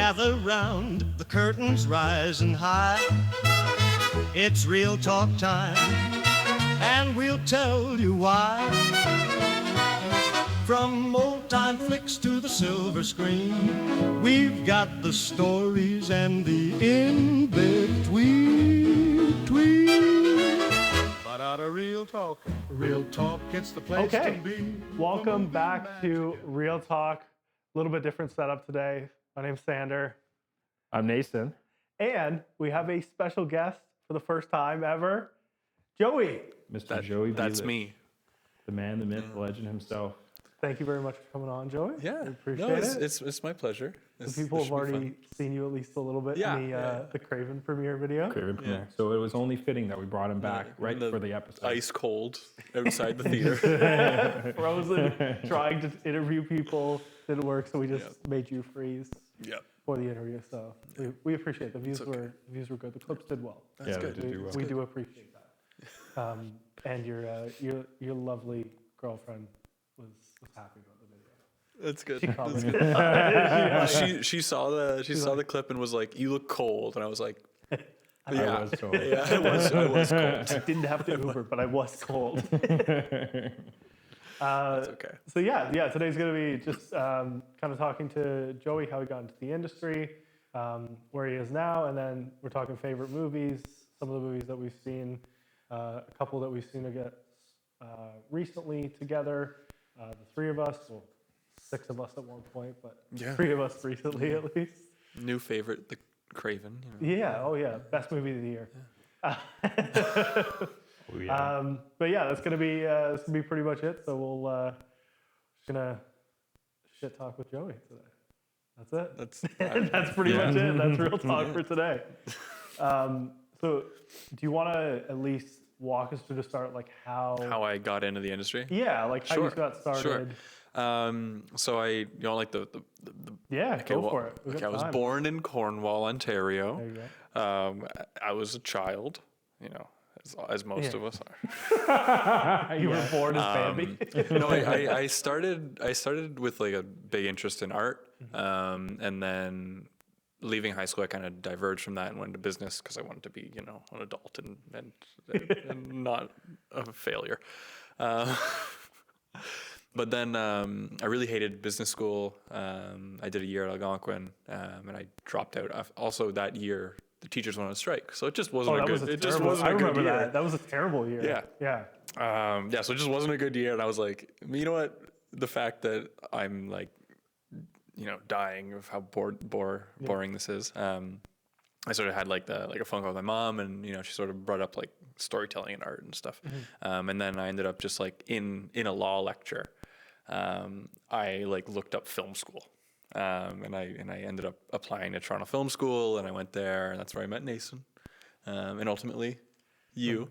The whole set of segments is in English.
gather round, the curtains rising high. It's real talk time, and we'll tell you why. From old-time flicks to the silver screen, we've got the stories and the in-between. But out of real talk, it's the place to be. Welcome back to Real Talk. A little bit different setup today. My name's Sander. I'm Nason. And we have a special guest for the first time ever, Joey. Mr. Joey That's Beelich, me. the man, the myth, the legend himself. Thank you very much for coming on, Joey. Yeah, I appreciate it. It's my pleasure. People have already seen you at least a little bit in the Craven premiere video. Craven premiere. So it was only fitting that we brought him back right for the episode. Ice cold outside the theater. Frozen, trying to interview people, didn't work, so we just made you freeze for the interview. So we appreciate it. The views were good. The clips did well. That's good. We do appreciate that. And your lovely girlfriend was happy about the video. That's good. She That's commented. good. She saw the clip and was like, "You look cold," and I was like, I was told. "Yeah, I was cold." I didn't have to Uber, but I was cold. That's okay. So today's gonna be just kind of talking to Joey how he got into the industry, where he is now, and then we're talking favorite movies, some of the movies that we've seen, a couple that we've seen recently together. The three of us, well, six of us at one point, but three of us recently at least. New favorite, The Craven. Yeah, best movie of the year. But that's gonna be pretty much it. So we'll just gonna shit talk with Joey today. That's it. That's pretty much it. That's real talk for today. So do you want to at least walk us through the start, like how I got into the industry? Yeah, like how you got started. Sure. So I, like the go for it. I was born in Cornwall, Ontario. There you go. I was a child, as most of us are. You were born as Bambi. No, I started with like a big interest in art, and then leaving high school, I kind of diverged from that and went into business because I wanted to be, an adult and not a failure. But then I really hated business school. I did a year at Algonquin, and I dropped out. Also that year, the teachers went on strike, so it just wasn't a good. It just wasn't a good year. I remember that. That was a terrible year. Yeah. So it just wasn't a good year, and I was like, you know what? The fact that I'm like, dying of how boring this is. I sort of had like a phone call with my mom, and she sort of brought up like storytelling and art and stuff. And then I ended up just like in a law lecture. I like looked up film school, and I ended up applying to Toronto Film School, and I went there, and that's where I met Nason, and ultimately you,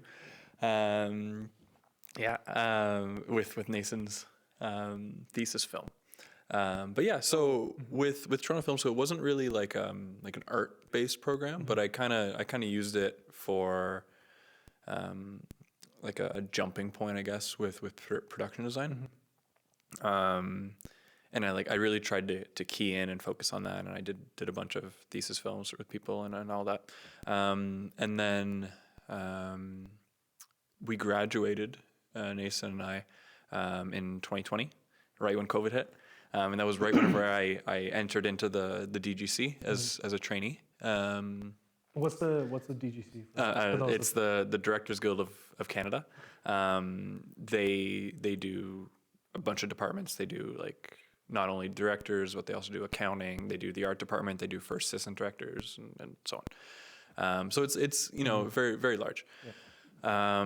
with Nason's thesis film. So with Toronto Film School, it wasn't really like an art-based program, but I kind of used it for like a jumping point, I guess, with production design. And I really tried to key in and focus on that, and I did a bunch of thesis films with people and all that. And then we graduated, Nason and I, in 2020, right when COVID hit. And that was right whenever I entered into the DGC as a trainee. What's the DGC? It's the Directors Guild of Canada. They do a bunch of departments. They do like not only directors, but they also do accounting. They do the art department. They do first assistant directors and so on. So it's very, very large. Yeah.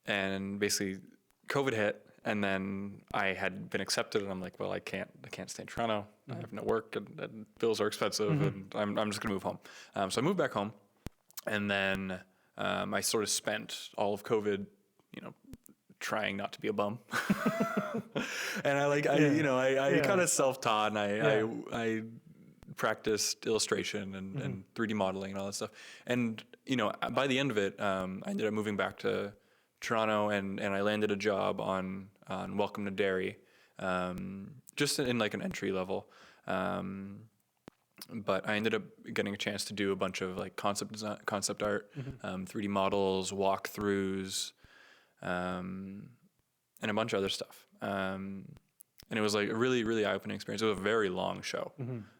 And basically COVID hit. And then I had been accepted, and I'm like, well, I can't stay in Toronto. I have no work, and bills are expensive, and I'm just gonna move home. So I moved back home, and then I sort of spent all of COVID, trying not to be a bum. And I kind of self-taught, and I practiced illustration and 3D modeling and all that stuff. And by the end of it, I ended up moving back to Toronto, and I landed a job on Welcome to Derry, just in like an entry level. but I ended up getting a chance to do a bunch of like concept art, 3D models, walkthroughs, and a bunch of other stuff. And it was like a really, really eye-opening experience. It was a very long show,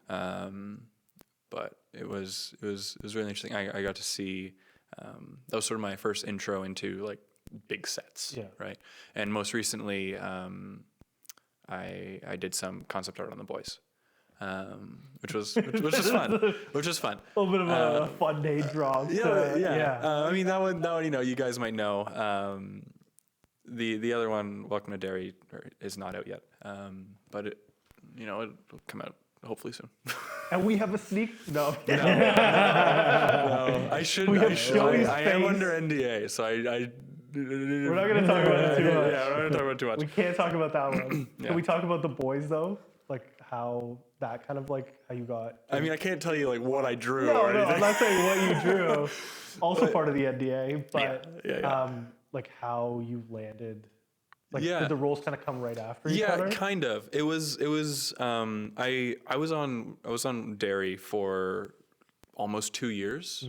but it was really interesting. I got to see that was sort of my first intro into like big sets, right? And most recently, I did some concept art on The Boys. Which was fun. Which was fun. A little bit of a fun day drop. I mean that one, you guys might know. The other one, Welcome to Derry, is not out yet. But it'll come out hopefully soon. And we have a sneak. No. No, I should. I am under NDA, so I. We're not going to talk about it too much. Yeah, we're not going to talk about it too much. We can't talk about that one. Can we talk about The Boys though? Like how that kind of like how you got. I mean, I can't tell you like what I drew. No, or anything. I'm not saying what you drew. Also part of the NDA, but like how you landed. Like did the roles kind of come right after each other? Yeah, kind of. It was. I was on Derry for almost 2 years,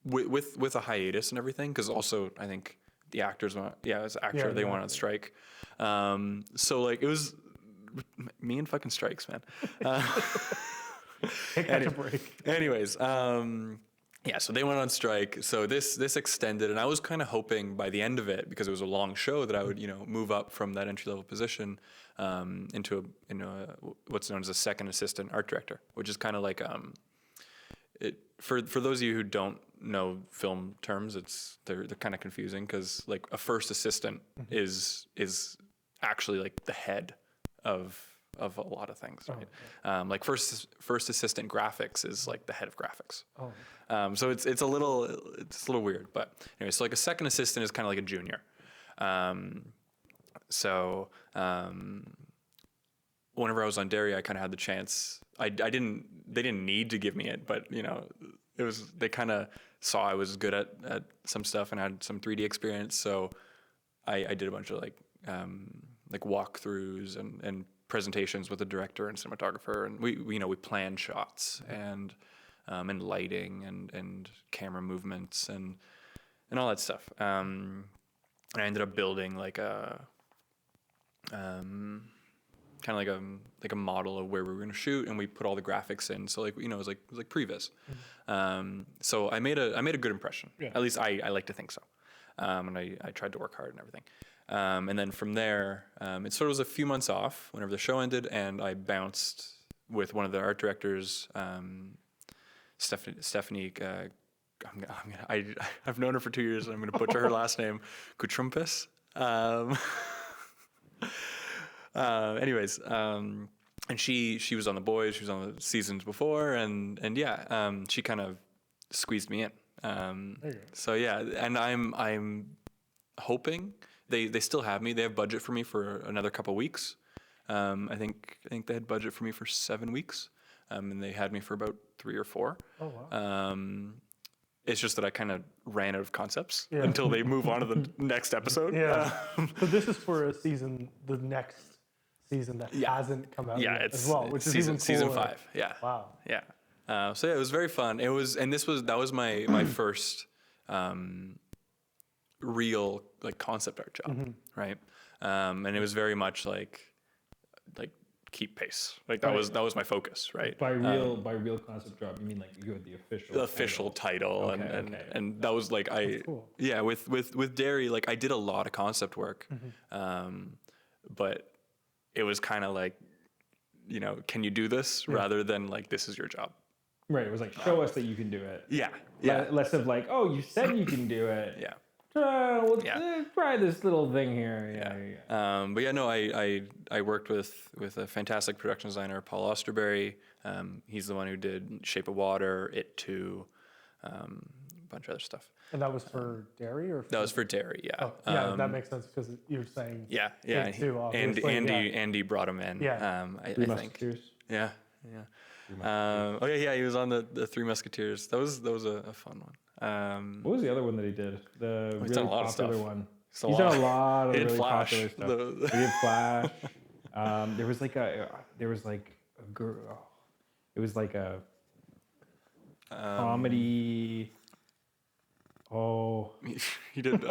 with a hiatus and everything, because also I think the actors went. Yeah, as an actor, they went on strike. So like it was. Me and fucking strikes, man. Catch a break. Anyways, so they went on strike. So this extended, and I was kind of hoping by the end of it, because it was a long show, that I would move up from that entry level position into what's known as a second assistant art director, which is kind of like for those of you who don't know film terms, they're kind of confusing, because like a first assistant is actually like the head of a lot of things, right? Like first assistant graphics is like the head of graphics. So it's a little weird, but anyway, so like a second assistant is kind of like a junior. Whenever I was on Derry, I kind of had the chance. They didn't need to give me it, but they kind of saw I was good at some stuff and had some 3D experience. So I did a bunch of like walkthroughs and presentations with the director and cinematographer, and we planned shots and lighting and camera movements and all that stuff. And I ended up building like a kind of like a model of where we were going to shoot, and we put all the graphics in. So like it was like previs. So I made a good impression. At least I like to think so. And I tried to work hard and everything. And then from there, it sort of was a few months off whenever the show ended, and I bounced with one of the art directors, Stephanie. I've known her for 2 years, and I'm going to butcher her last name, Kutrumpis. Anyways, and she was on The Boys. She was on the seasons before, and she kind of squeezed me in. So yeah, and I'm hoping. They still have me. They have budget for me for another couple weeks. I think they had budget for me for 7 weeks, and they had me for about 3 or 4. Oh wow! It's just that I kind of ran out of concepts until they move on to the next episode. So this is for a season, the next season that hasn't come out yet as well, which is even cooler. Season 5. Yeah. Wow. Yeah. So yeah, it was very fun. That was my first. Real like concept art job, right? And it was very much like keep pace. Like that was my focus, right? By real concept job, you mean like you had the official title, and that was like cool. with Derry, like I did a lot of concept work, but it was kind of like can you do this rather than like this is your job. Right. It was like show us that you can do it. Yeah. Less of like, oh, you said you can do it. Yeah. Try this little thing here. But no, I worked with a fantastic production designer, Paul Osterberry. He's the one who did Shape of Water, It 2, a bunch of other stuff. And that was for Derry, or that was for Derry, yeah. Oh, that makes sense because you're saying It 2, obviously. Andy brought him in. Yeah. I Three think. Musketeers. Yeah. He was on the Three Musketeers. That was a fun one. What was the other one that he did? The he's really done a lot popular of stuff. one. He's done a lot of really Flash. popular stuff. He did Flash. There was like a girl. It was like a Comedy. Oh. He did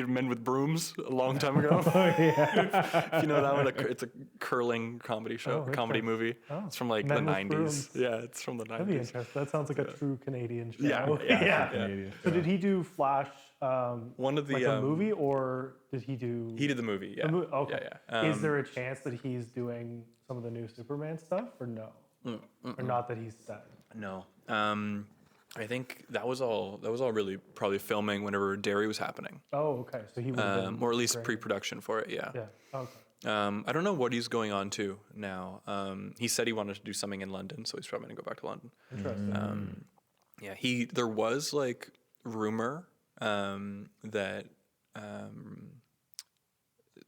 Men with Brooms a long time ago. If you know that one, it's a curling comedy show, comedy movie. It's from like Men the with 90s. Brooms. Yeah, it's from the 90s. That'd be interesting. That sounds like a true Canadian show. Yeah. Canadian So show. did he do Flash? One of the like a movie, or did he do? He did the movie. Yeah. Okay. Yeah. Is there a chance that he's doing some of the new Superman stuff, or no? Or not that he's set? No. I think that was all really probably filming whenever Dairy was happening. Oh, okay. So he would have been Or at least great. pre-production for it. Yeah. Yeah. Okay. I don't know what he's going on to now. He said he wanted to do something in London, so he's probably gonna go back to London. Interesting. Yeah, there was like rumor that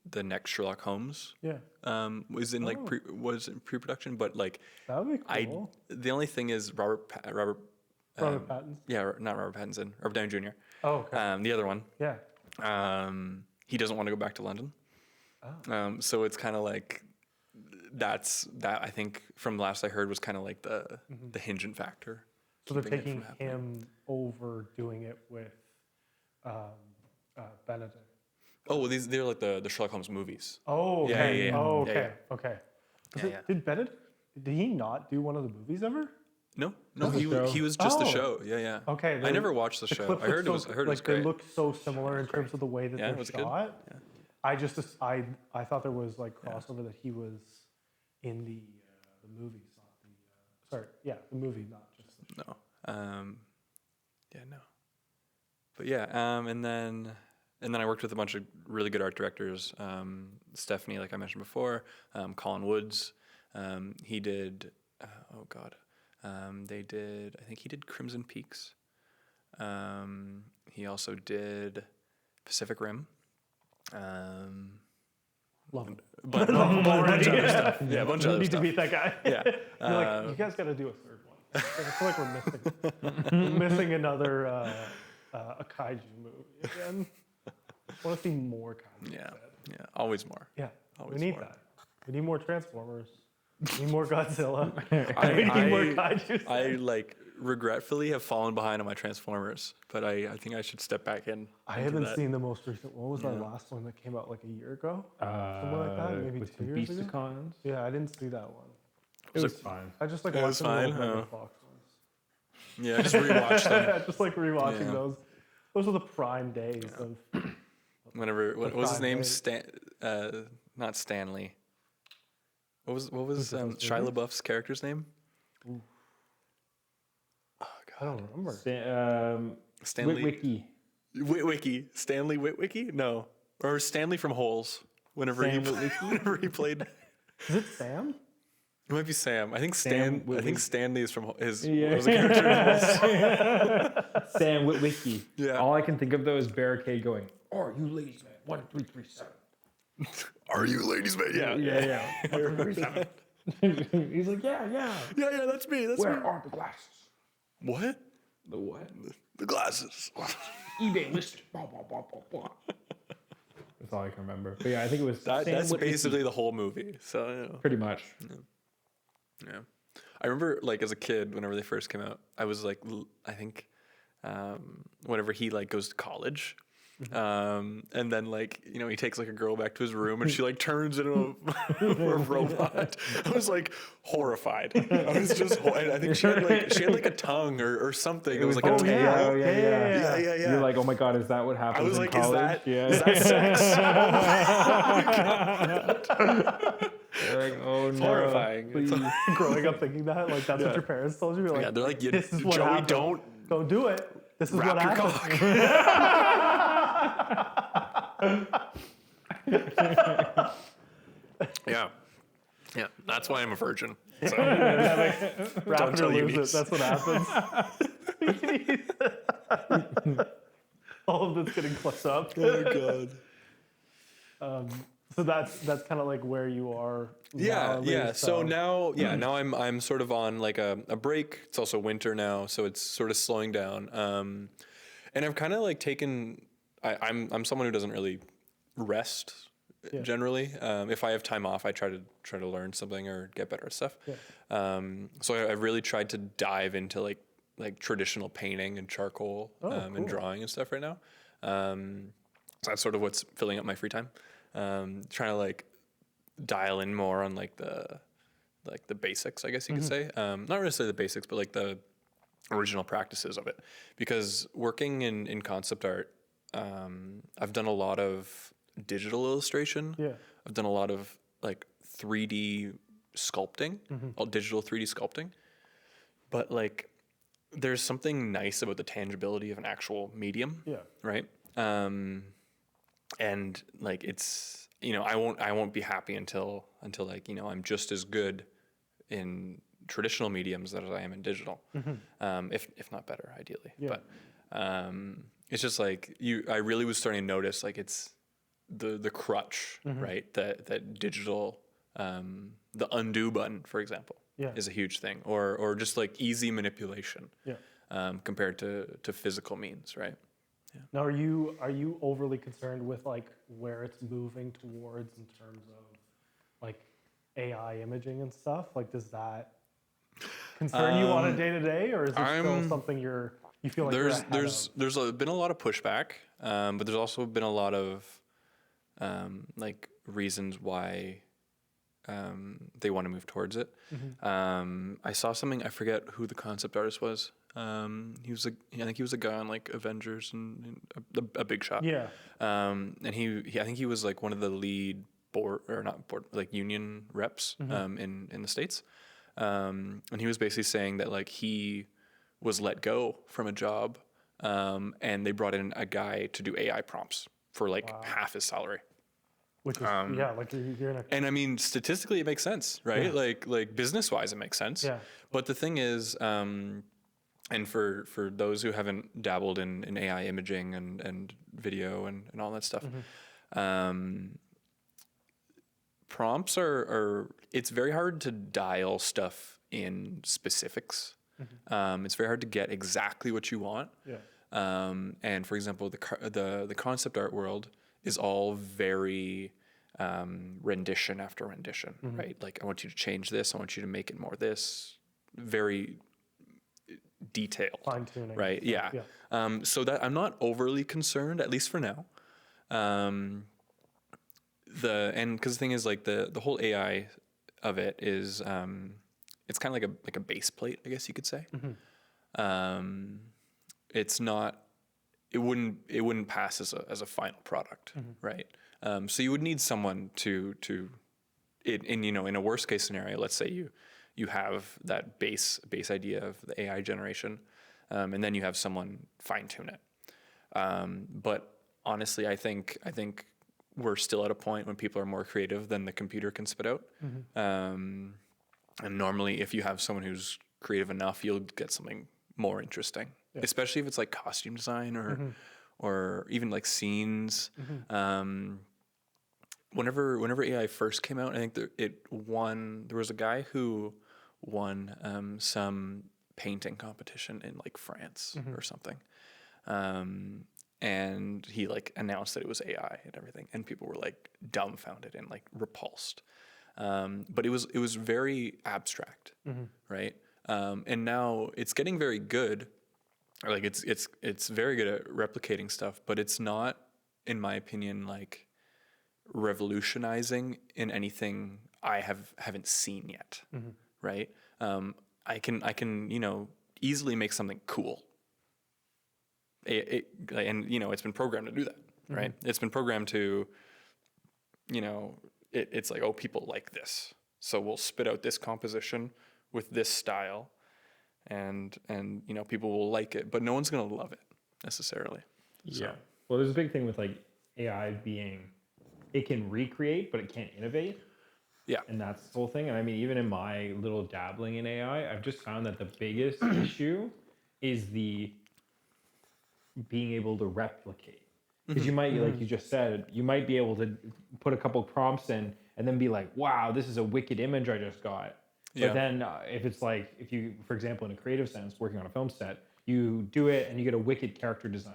the next Sherlock Holmes was in like was in pre-production, but like That would be cool. the only thing is Robert Robert Pattinson. yeah, not Robert Pattinson, Robert Downey Jr. Oh, okay. The other one. Yeah. He doesn't want to go back to London. So it's kind of like that. I think from last I heard was kind of like the hingent factor. So they're keeping it taking from happening. him over doing it with Benedict. Oh, well, they're like the Sherlock Holmes movies. Oh, okay. Yeah. Oh, Yeah, okay. Okay. Yeah. Did Benedict? Did he not do one of the movies ever? No, the show. he was just the Oh. show. Yeah. Okay. I never watched the show. clips I heard it look was. I heard it was like great. they look so similar in terms of the way that Yeah, they're was it good? shot. Yeah. I thought there was like crossover that he was in the movies, not the movie, not just the show. No. No. But yeah, and then I worked with a bunch of really good art directors. Stephanie, like I mentioned before, Colin Woods. He did. They did. I think he did Crimson Peaks. He also did Pacific Rim. Love him. But a bunch of other stuff. Yeah, a bunch of other Need stuff. to beat that guy. Yeah. You're like, you guys got to do a third one. I feel like we're missing another a kaiju movie again. I want to see more kaiju. Yeah. Always more. Yeah. Always We need more. that. We need more Transformers. We need more Godzilla. I- we need more I- kaiju. I like regretfully have fallen behind on my Transformers, but I think I should step back in. I haven't seen the most recent. What was that last one that came out like a year ago? Something like that, maybe with 2 the years ago. Beasticons. Yeah, I didn't see that one. It was fine. I just like It was watching the fine, old huh? Fox ones. Yeah, just rewatch them. I just like rewatching Yeah. those. Those were the prime days of. Whenever what was his name? Prime Not Stanley. What was those Shia movies? LaBeouf's character's name? I don't remember. Stanley Witwicky. Witwicky. Stanley Witwicky? No, or Stanley from Holes. Whenever Sam he Witwicky? whenever he played, Is it Sam? it might be Sam. I think Sam I think Witwicky. Stanley is from his Yeah. was a character in Holes. Sam Witwicky. Yeah. All I can think of though is Barricade going, "Oh, you ladies, man, 1, 3, 3, 7." Are you ladies, man? Yeah. Yeah. 1, 3, 3, 7. He's like, yeah. Yeah, that's me. That's Where me. are the glasses? What? The what? The glasses. eBay list. Blah, blah, blah, blah, blah. That's all I can remember. But yeah, I think it was Sam That's Witwicky. basically the whole movie. So yeah. Pretty much. Yeah. I remember like as a kid, whenever they first came out, I was like, I think whenever he like goes to college, and then like, you know, he takes like a girl back to his room and she like turns into a robot. I was like horrified. I was just, I think she had like a tongue or something. It was like a tail. yeah. Yeah. You're like, oh my god, is that what I happens was in like, college? is that sex? You're like, oh no. Horrifying. Please. Growing up thinking that, like that's what your parents told you. You're like, Yeah, they're like, this is what Joey, happened. Don't do it. This is wrap what your happened. cock. Yeah. That's why I'm a virgin. So. Wrap it or tell lose Eunice. it. That's what happens. All of this getting close up. Oh god. So that's kind of like where you are. now, at Yeah. least, So now I'm sort of on like a break. It's also winter now, so it's sort of slowing down. And I've kind of like taken. I'm someone who doesn't really rest generally. If I have time off, I try to learn something or get better at stuff. Yeah. So I've really tried to dive into like like traditional painting and charcoal Cool. and drawing and stuff right now. So that's sort of what's filling up my free time. Trying to like dial in more on like the basics, I guess you could say. Not necessarily the basics, but like the original practices of it. Because working in concept art, I've done a lot of digital illustration. Yeah. I've done a lot of like 3D sculpting, all digital 3D sculpting. But like, there's something nice about the tangibility of an actual medium. Yeah. Right. And like, it's, you know, I won't be happy until like, you know, I'm just as good in traditional mediums as I am in digital, if not better, ideally. Yeah. But it's just like I really was starting to notice like it's the crutch, right? That digital, the undo button, for example, is a huge thing, or just like easy manipulation, compared to physical means, right? Now, are you overly concerned with like where it's moving towards in terms of like AI imaging and stuff? Like, does that concern you on a day to day, or is it still something you feel like there's of? been a lot of pushback, but there's also been a lot of like reasons why they want to move towards it. I saw something, I forget who the concept artist was. I think he was a guy on like Avengers and a big shot. Yeah. And he I think he was like one of the lead union reps in the States. And he was basically saying that like he was let go from a job, and they brought in a guy to do AI prompts for like half his salary. Which is like you're in a. And I mean, statistically, it makes sense, right? Yeah. Like business wise, it makes sense. Yeah. But the thing is, and for those who haven't dabbled in AI imaging and video and all that stuff, prompts are it's very hard to dial stuff in specifics. It's very hard to get exactly what you want. Yeah. And for example, the concept art world is all very rendition after rendition, right? Like, I want you to change this. I want you to make it more this. Very detailed. Fine tuning. Right. Yeah. So that I'm not overly concerned, at least for now. Because the thing is, like the whole AI of it is, it's kind of like a base plate, I guess you could say. It's not. It wouldn't pass as a final product, right? So you would need someone to in a worst case scenario, let's say you have that base idea of the AI generation, and then you have someone fine tune it. But honestly, I think we're still at a point when people are more creative than the computer can spit out. And normally, if you have someone who's creative enough, you'll get something more interesting, especially if it's like costume design or even like scenes. Whenever AI first came out, I think there was a guy who won some painting competition in like France or something. And he like announced that it was AI and everything, and people were like dumbfounded and like repulsed. But it was very abstract, right? And now it's getting very good. Like it's very good at replicating stuff, but it's not, in my opinion, like revolutionizing in anything I haven't seen yet, right? I can easily make something cool. And it's been programmed to do that, right? It's been programmed to, it's like, oh, people like this, so we'll spit out this composition with this style, and people will like it, but no one's gonna love it necessarily. Yeah. Well, there's a big thing with like AI being, it can recreate, but it can't innovate. Yeah. And that's the whole thing. And I mean, even in my little dabbling in AI, I've just found that the biggest issue is the being able to replicate. Because you might, like you just said, you might be able to put a couple prompts in and then be like, wow, this is a wicked image I just got. But then if you, for example, in a creative sense, working on a film set, you do it and you get a wicked character design.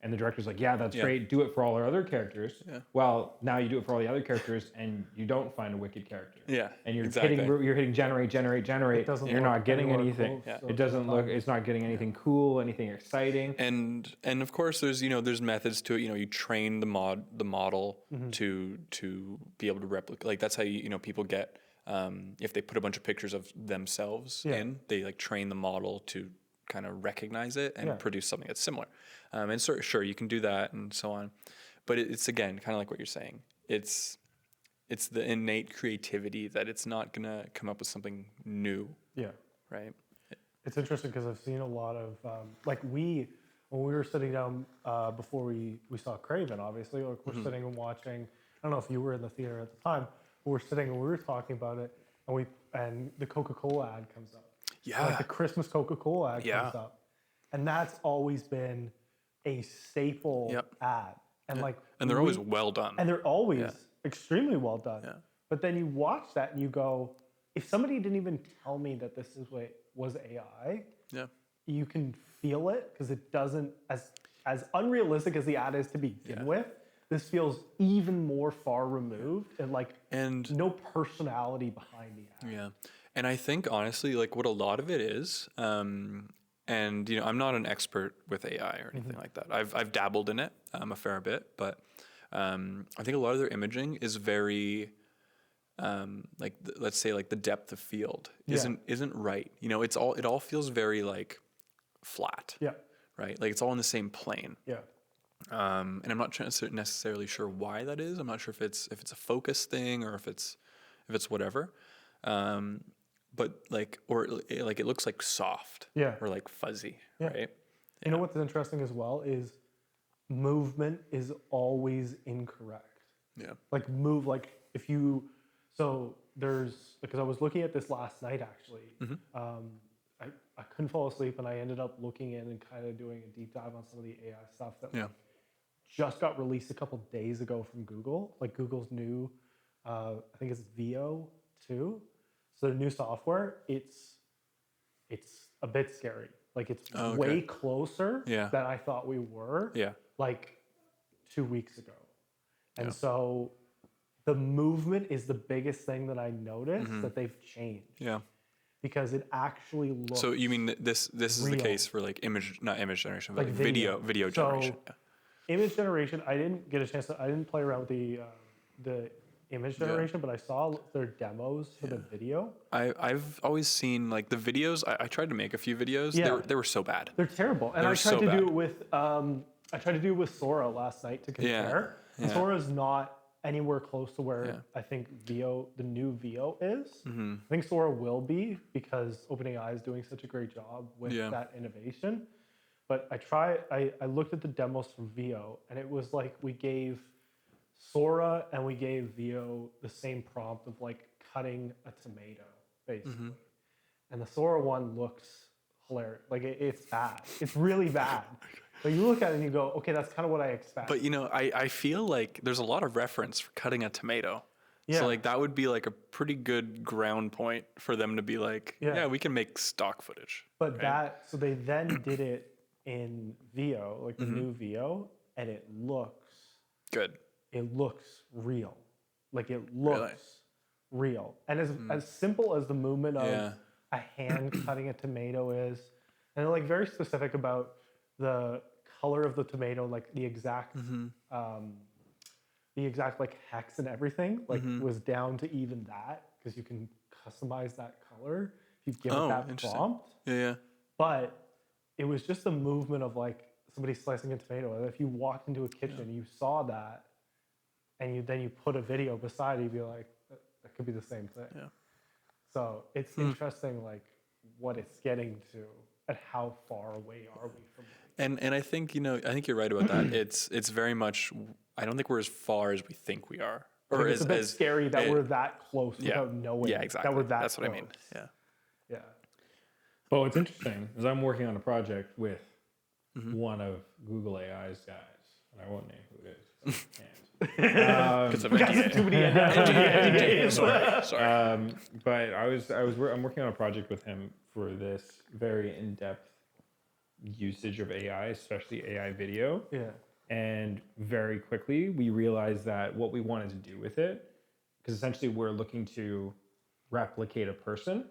And the director's like, yeah, that's great. Do it for all our other characters. Yeah. Well, now you do it for all the other characters, and you don't find a wicked character. Yeah, And you're exactly. hitting generate. It doesn't You're look not getting anywhere anything. close, so It doesn't look. It's not getting anything cool, anything exciting. And of course there's there's methods to it. You train the model to be able to replicate. Like that's how people get if they put a bunch of pictures of themselves in, they like train the model to kind of recognize it and produce something that's similar. And sure, you can do that and so on, but it's again kind of like what you're saying. It's the innate creativity that it's not gonna come up with something new. Yeah. Right. It's interesting because I've seen a lot of when we were sitting down before we saw Craven, obviously, like we're sitting and watching. I don't know if you were in the theater at the time. But we're sitting and we were talking about it, and the Coca-Cola ad comes up. Yeah. Like the Christmas Coca-Cola ad comes up, and that's always been a staple ad. And and they're always well done. And they're always extremely well done. Yeah. But then you watch that and you go, if somebody didn't even tell me that this is what was AI, you can feel it because it doesn't, as unrealistic as the ad is to begin with, this feels even more far removed and no personality behind the ad. Yeah. And I think honestly, like what a lot of it is, and I'm not an expert with AI or anything like that. I've dabbled in it a fair bit, but I think a lot of their imaging is very let's say like the depth of field isn't right. It all feels very like flat. Yeah. Right. Like it's all in the same plane. Yeah. And I'm not necessarily sure why that is. I'm not sure if it's a focus thing or if it's whatever. But it looks like soft. Yeah. Or like fuzzy. Yeah. Right. You know what's interesting as well is movement is always incorrect. Yeah. Because I was looking at this last night actually. I couldn't fall asleep and I ended up looking in and kind of doing a deep dive on some of the AI stuff that just got released a couple days ago from Google. Like Google's new, I think it's VO 2. So the new software, it's a bit scary. Like it's way closer than I thought we were. Yeah. Like 2 weeks ago. And so the movement is the biggest thing that I noticed that they've changed. Yeah. Because it actually looks. So you mean this is the case for like not image generation, but like video generation. So image generation, I didn't get a chance I didn't play around with the image generation, but I saw their demos for the video. I've always seen like the videos. I tried to make a few videos. They were so bad. They're terrible. And I tried to do it with Sora last night to compare. And Sora's not anywhere close to where I think the new VO is. I think Sora will be because OpenAI is doing such a great job with that innovation. But I looked at the demos from VO and it was like we gave Sora and we gave VO the same prompt of like cutting a tomato, basically. And the Sora one looks hilarious. Like it's bad. It's really bad. But you look at it and you go, okay, that's kind of what I expect. But I feel like there's a lot of reference for cutting a tomato. Yeah. So like that would be like a pretty good ground point for them to be like, we can make stock footage. But so they then did it in VO, like the new VO, and it looks good. It looks real. Like it looks real. And as simple as the movement of a hand cutting a tomato is, and they're like very specific about the color of the tomato, like the exact like hex and everything, like was down to even that because you can customize that color if you give it that prompt. Yeah. But it was just a movement of like somebody slicing a tomato. And if you walked into a kitchen, you saw that, and then you put a video beside it, you'd be like, that could be the same thing. Yeah. So it's interesting, like what it's getting to and how far away are we from it. And I think I think you're right about that. It's very much. I don't think we're as far as we think we are. Or it's a bit scary that we're that close without knowing. Yeah, exactly. That we're that That's close. what I mean. Yeah. Yeah. But what's interesting is I'm working on a project with one of Google AI's guys, and I won't name who it is. Because of NDA. Sorry. But I'm working on a project with him for this very in-depth usage of AI, especially AI video. Yeah. And very quickly, we realized that what we wanted to do with it, because essentially we're looking to replicate a person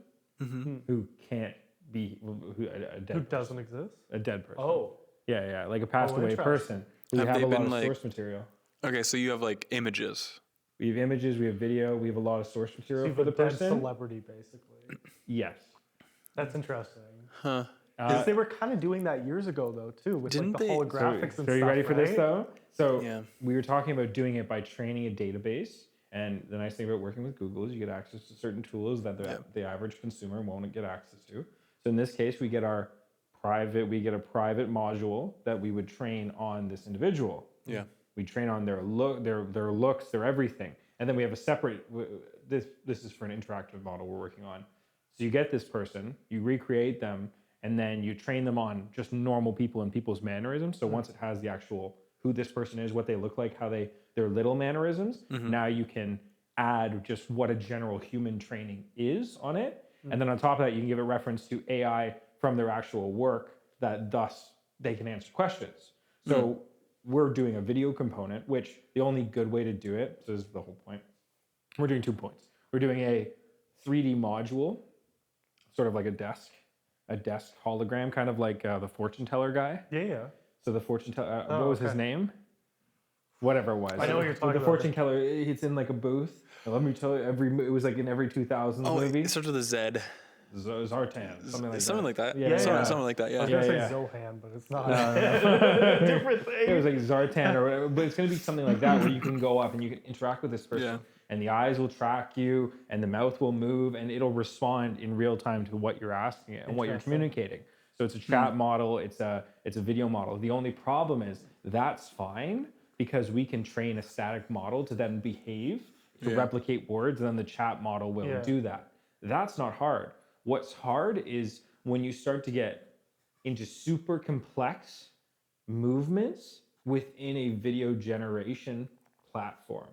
who can't be a dead Who person. doesn't exist? A dead person. Oh. Yeah, like a passed away interesting. person. We Have have they a lot been, of like- source material. Okay, so you have like images. We have images, we have video, we have a lot of source So material you've for a the dead person. celebrity, basically. Yes. That's interesting. Huh. Because they were kind of doing that years ago, though, too, with like Didn't the they- holographics So and are you stuff, ready for this right? though? So Yeah. we were talking about doing it by training a database. And the nice thing about working with Google is you get access to certain tools that the average consumer won't get access to. So in this case, we get a private module that we would train on this individual. Yeah. We train on their looks, their everything. And then we have a separate, this is for an interactive model we're working on. So you get this person, you recreate them, and then you train them on just normal people and people's mannerisms. So once it has the actual who this person is, what they look like, how their little mannerisms, now you can add just what a general human training is on it. And then on top of that, you can give a reference to AI from their actual work that thus they can answer questions. So we're doing a video component, which the only good way to do it, so this is the whole point. We're doing 2 points. We're doing a 3D module, sort of like a desk hologram, kind of like the fortune teller guy. Yeah. So the fortune teller, Oh, what was his okay. name? Whatever it was. I know what you're talking The about. fortune teller, it's in like a booth. Let me tell you, it was like in every 2000s Oh, movie. it starts with a Z. Zartan, something like Something that. like that. Yeah, Something like that. I was Yeah. going to yeah. say Zohan, but it's not. No. Different thing. It was like Zartan or whatever, but it's going to be something like that where you can go up and you can interact with this person Yeah. and the eyes will track you and the mouth will move and it'll respond in real time to what you're asking it and what you're Interesting. communicating. So it's a chat model, it's a video model. The only problem is that's fine because we can train a static model to then behave, to replicate words, and then the chat model will do that. That's not hard. What's hard is when you start to get into super complex movements within a video generation platform.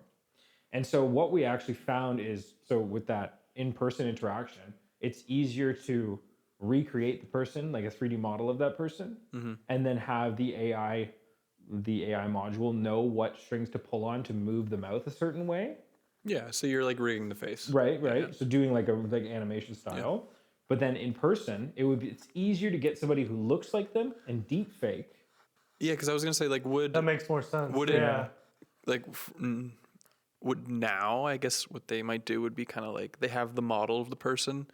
And so what we actually found is, so with that in-person interaction, it's easier to recreate the person, like a 3D model of that person, and then have the AI module know what strings to pull on to move the mouth a certain way. Yeah. So you're like rigging the face. Right. Yeah. So doing like animation style. But then in person, it's easier to get somebody who looks like them and deep fake. Yeah, because I was gonna say like That makes more sense. would it Yeah. like would now I guess what they might do would be kind of like they have the model of the person,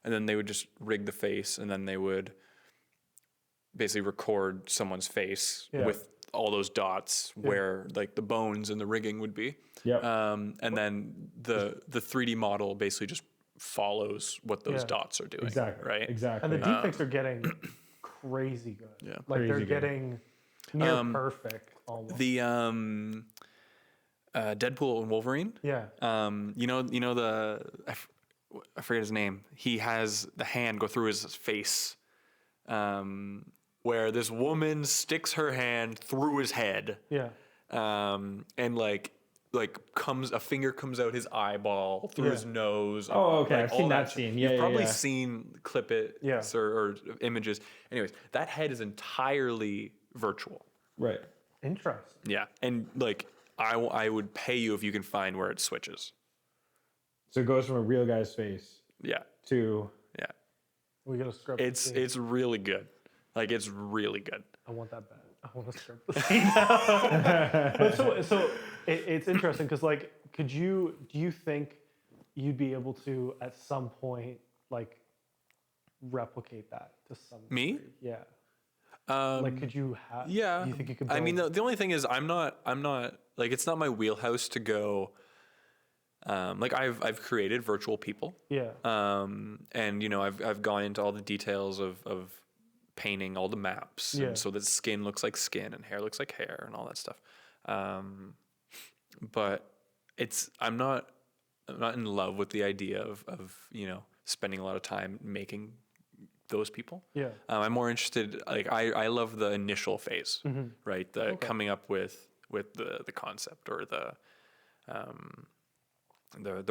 and then they would just rig the face, and then they would basically record someone's face with all those dots where like the bones and the rigging would be. Yep. And then the 3D model basically just follows what those dots are doing. Exactly. Right. Exactly. And the deepfakes are getting crazy good. Yeah. Like they're Crazy good. getting near perfect almost. The Deadpool and Wolverine. Yeah. You know I forget his name. He has the hand go through his face, where this woman sticks her hand through his head, Yeah. and like a finger comes out his eyeball through his nose. Oh, okay. like, I've all seen that scene. Yeah, You've probably yeah. seen clip it or images. Anyways, that head is entirely virtual. Right. Interesting. Yeah, and like I would pay you if you can find where it switches. So it goes from a real guy's face Yeah, to yeah. We got a script. It's really good. Like it's really good. I want that bad. I want to script the scene now. But so it's interesting because like, do you think you'd be able to at some point like replicate that to some Me? degree? Yeah. Like, could you have? Yeah. Do you think you could? I mean, build- the only thing is, I'm not like it's not my wheelhouse to go. Like I've created virtual people. Yeah. And you know, I've gone into all the details of painting all the maps, and so that skin looks like skin and hair looks like hair and all that stuff. But I'm not in love with the idea of you know spending a lot of time making those people. Yeah. I'm more interested. Like I love the initial phase, right? The coming up with the concept or the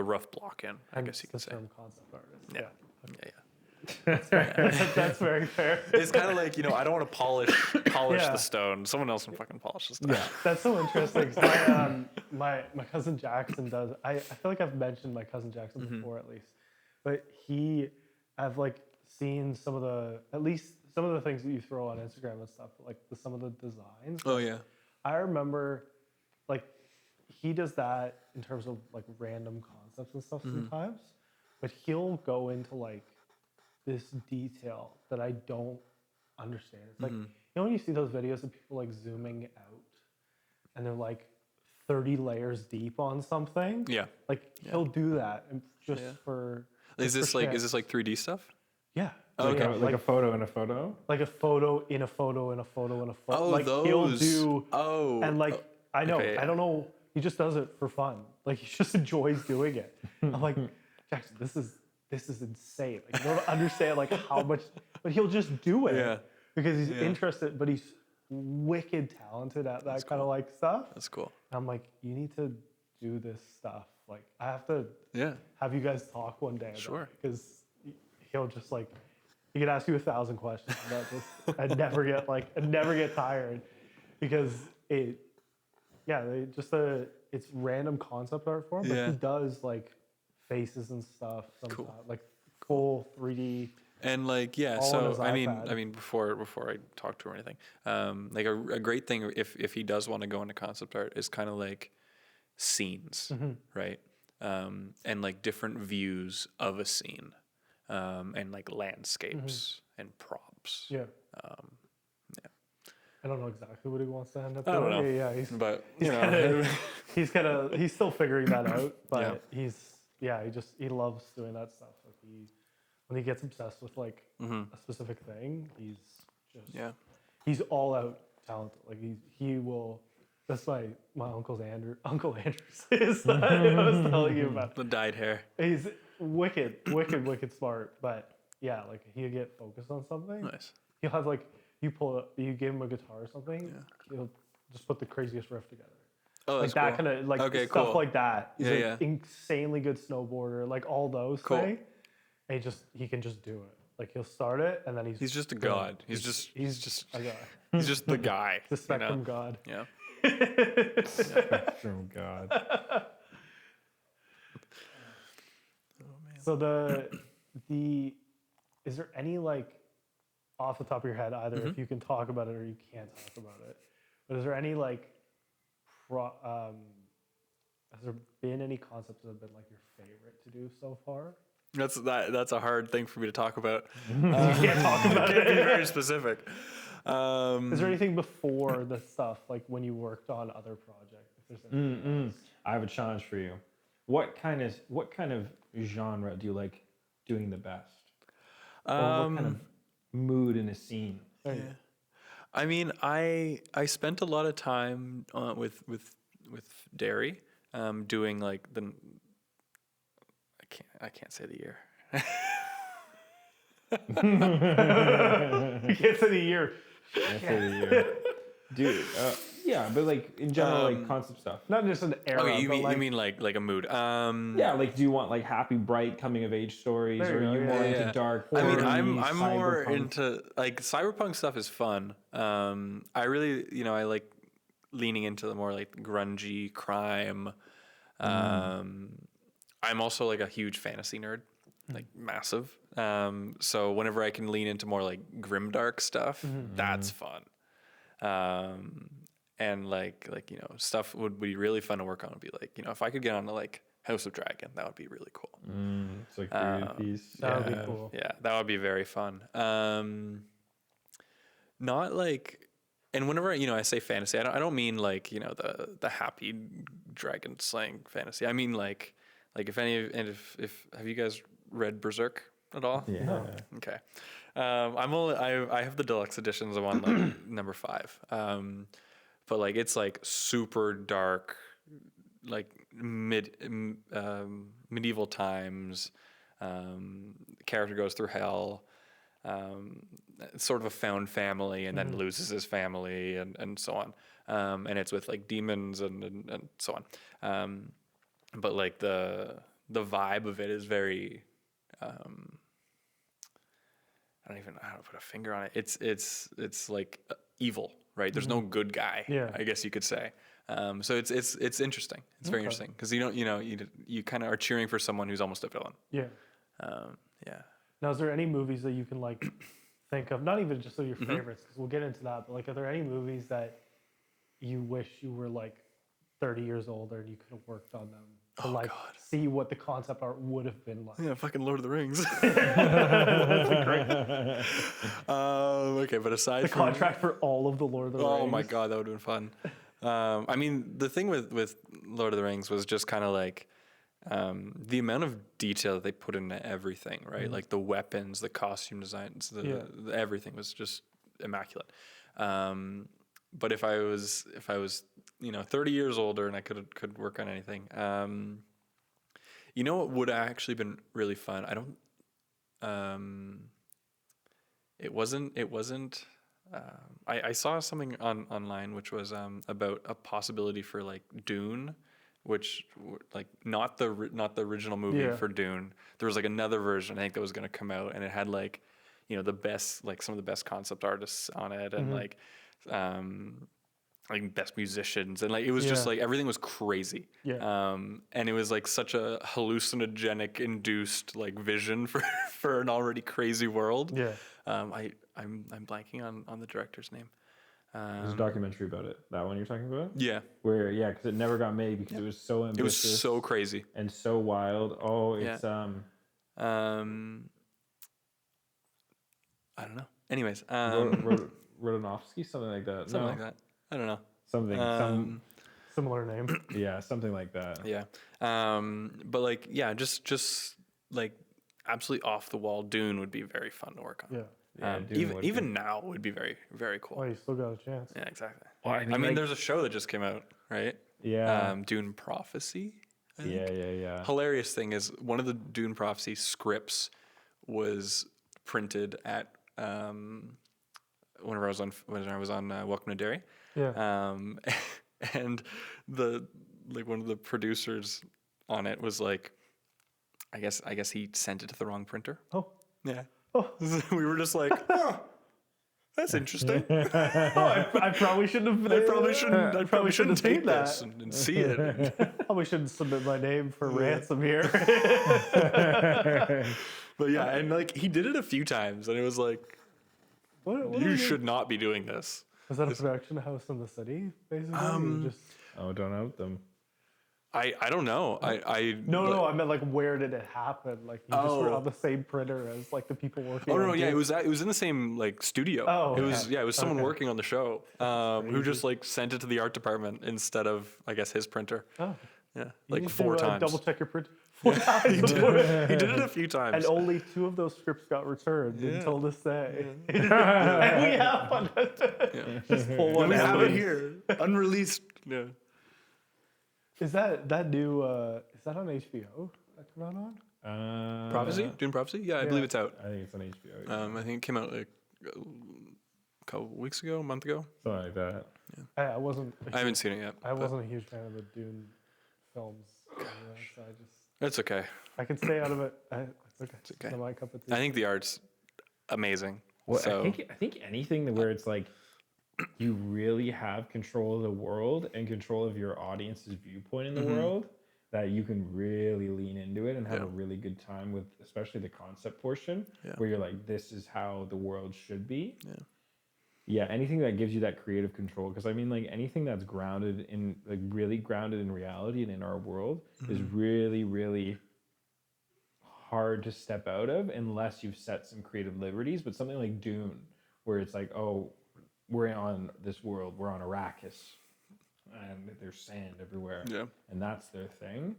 rough block in. I guess you could the say. term concept artist. Yeah. Yeah. That's very fair. It's kind of like, I don't want to polish Yeah. the stone. Someone else can fucking polish the stone. Yeah, that's so interesting. 'Cause my cousin Jackson does. I feel like I've mentioned my cousin Jackson before at least, but I've like seen some of the things that you throw on Instagram and stuff, like some of the designs. Oh yeah. I remember, like, he does that in terms of like random concepts and stuff sometimes, but he'll go into like this detail that I don't understand. It's like, when you see those videos of people like zooming out and they're like 30 layers deep on something. Yeah. Like he'll do that and just for. Is just for this 3D stuff? Yeah. Like, Yeah, like a photo in a photo. like a photo in a photo in a photo in a photo. Oh, like he'll those. do. Oh. And like I know, okay, yeah. I don't know. He just does it for fun. Like he just enjoys doing it. I'm like, Jackson, this is insane. Like you don't understand like how much, but he'll just do it. Yeah. Because he's interested, but he's wicked talented at that kind of like stuff. That's cool. And I'm like, you need to do this stuff. Like I have to Yeah. have you guys talk one day. Sure. Because he'll just like, he could ask you 1,000 questions about this. I'd never get tired because it's random concept art for him, but Yeah. he does like faces and stuff sometimes, Cool. like full 3D. And like, yeah, All on his so iPad. I mean, before I talk to him or anything, like a great thing if he does want to go into concept art is kind of like scenes, right? And like different views of a scene, and like landscapes and props. Yeah. Yeah. I don't know exactly what he wants to end up I don't doing. know. Yeah, But he's still figuring that out, but Yeah. he loves doing that stuff. Like when he gets obsessed with like a specific thing, he's all out talented. Like he will. That's my Uncle Andrew's is that I was telling you about. the dyed hair. He's wicked smart, but yeah, like he'll get focused on something. Nice. He'll have like you give him a guitar or something, he'll just put the craziest riff together. Oh, Like that's that cool. kind of like Okay, stuff cool. like that. He's Yeah, an insanely good snowboarder, like all those Cool. things. And he can just do it. Like he'll start it and then He's just a done. god. He's just a guy. he's just the guy. The spectrum god. Yeah. Oh God. So the is there any like off the top of your head either if you can talk about it or you can't talk about it, but is there any like has there been any concepts that have been like your favorite to do so far? That's a hard thing for me to talk about. You can't talk about Can't be it. very specific. Is there anything before the stuff like when you worked on other projects? If there's anything else? I have a challenge for you. What kind of genre do you like doing the best? Or what kind of mood in a scene? There you Yeah. I mean, I spent a lot of time with dairy, doing like I can't say the year. You can't say the year. That's what we do. Dude, yeah, but like in general, like concept stuff. Not just an era. Okay, you but mean like a mood? Yeah, like do you want like happy, bright coming of age stories, There or you are go, you yeah, more yeah. into dark? I mean, I'm horror-y, more cyberpunk? into like cyberpunk stuff is fun. I really, I like leaning into the more like grungy crime. I'm also like a huge fantasy nerd, like massive. So whenever I can lean into more like grimdark stuff, that's fun. And like stuff would be really fun to work on. Would be like if I could get onto like House of Dragon, that would be really cool. It's like period piece. That would be cool. Yeah, that would be very fun. Not like, and whenever I say fantasy, I don't mean like the happy dragon slaying fantasy. I mean like if have you guys read Berserk at all? Yeah. No. Okay. I have the deluxe editions. I'm on like number 5. But like it's like super dark, like medieval times. The character goes through hell. It's sort of a found family and then loses his family and so on. And it's with like demons and so on. But like the vibe of it is very I don't even know how to put a finger on it. It's like evil, right? There's no good guy. Yeah. I guess you could say. So it's interesting. It's very interesting because you kind of are cheering for someone who's almost a villain. Yeah. Yeah. Now, is there any movies that you can like think of? Not even just of your favorites, because we'll get into that. But like, are there any movies that you wish you were like 30 years older and you could have worked on them to Oh, like God. see what the concept art would have been like? Yeah, fucking Lord of the Rings. That's a great. Okay, but aside The from contract for all of the Lord of the Rings. oh my God, that would have been fun. I mean, the thing with Lord of the Rings was just kind of like the amount of detail that they put into everything, right? Like the weapons, the costume designs, the everything was just immaculate. But if I was 30 years older and I could work on anything, you know what would have actually been really fun? It wasn't. I saw something online which was about a possibility for like Dune, which like not the original movie for Dune. There was like another version I think that was going to come out, and it had like the best, like some of the best concept artists on it, and like best musicians, and like it was just like everything was crazy. And it was like such a hallucinogenic induced like vision for an already crazy world. I'm blanking on the director's name. There's a documentary about it. That one you're talking about? Yeah. Where because it never got made because it was so ambitious. It was so crazy and so wild. Oh, it's I don't know. Anyways, Rodanovsky, something like that. Something like that. I don't know. Something. Similar name. Yeah, something like that. Yeah. But like, yeah, just like absolutely off the wall Dune would be very fun to work on. Even now would be very, very cool. Oh, you still got a chance. Yeah, exactly. Well, I mean, there's a show that just came out, right? Yeah. Dune Prophecy. I think. Yeah. Hilarious thing is one of the Dune Prophecy scripts was printed at whenever I was on Welcome to Derry. Yeah. And one of the producers on it was like, I guess he sent it to the wrong printer. Oh. Yeah. Oh. We were just like, oh, that's interesting. I probably shouldn't have. I probably shouldn't take that. this and see it. Probably shouldn't submit my name for ransom here. But yeah, and like he did it a few times, and it was like, What you should not be doing this. Was that a production house in the city, basically? Don't out them. I don't know. No, I meant like where did it happen? Like you just were on the same printer as like the people working. Oh no, yeah, it was in the same like studio. Oh, it was someone working on the show who just like sent it to the art department instead of I guess his printer. Oh, yeah, you like need 4 to, times. Double check your print. He did it a few times. And only 2 of those scripts got returned until this day. And we have one. Just pull one we out. have it here, unreleased. Yeah. Is that new? Is that on HBO? That come out on? Prophecy? Dune Prophecy? Yeah, I believe it's out. I think it's on HBO. Yeah. I think it came out like a couple weeks ago, a month ago. Something like that. I wasn't. I haven't seen it yet. I wasn't a huge fan of the Dune films. So I just. It's okay. I can stay out of it. It's okay. It's okay. Not my cup of tea. I think the art's amazing. Well, So I think anything where it's like you really have control of the world and control of your audience's viewpoint in the world, that you can really lean into it and have a really good time with, especially the concept portion, where you're like, this is how the world should be. Yeah, anything that gives you that creative control, because I mean, like anything that's grounded in, like really grounded in reality and in our world is really, really hard to step out of unless you've set some creative liberties. But something like Dune, where it's like, oh, we're on this world, we're on Arrakis, and there's sand everywhere, and that's their thing.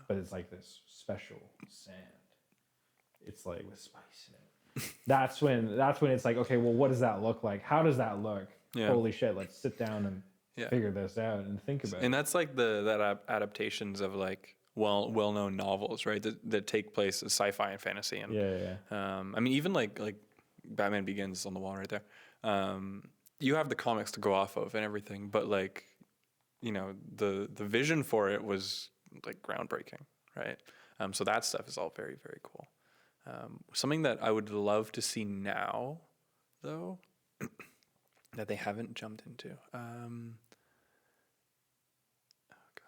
But it's like this special sand. It's like with spice in it. That's when it's like, okay, well, what does that look like? How does that look? Holy shit! Let's sit down and figure this out and think about it. And that's like that adaptations of like well-known novels, right? That take place as sci-fi and fantasy. And I mean, even like Batman Begins on the wall right there. You have the comics to go off of and everything, but like, the vision for it was like groundbreaking, right? So that stuff is all very, very cool. Something that I would love to see now, though, that they haven't jumped into. Oh God,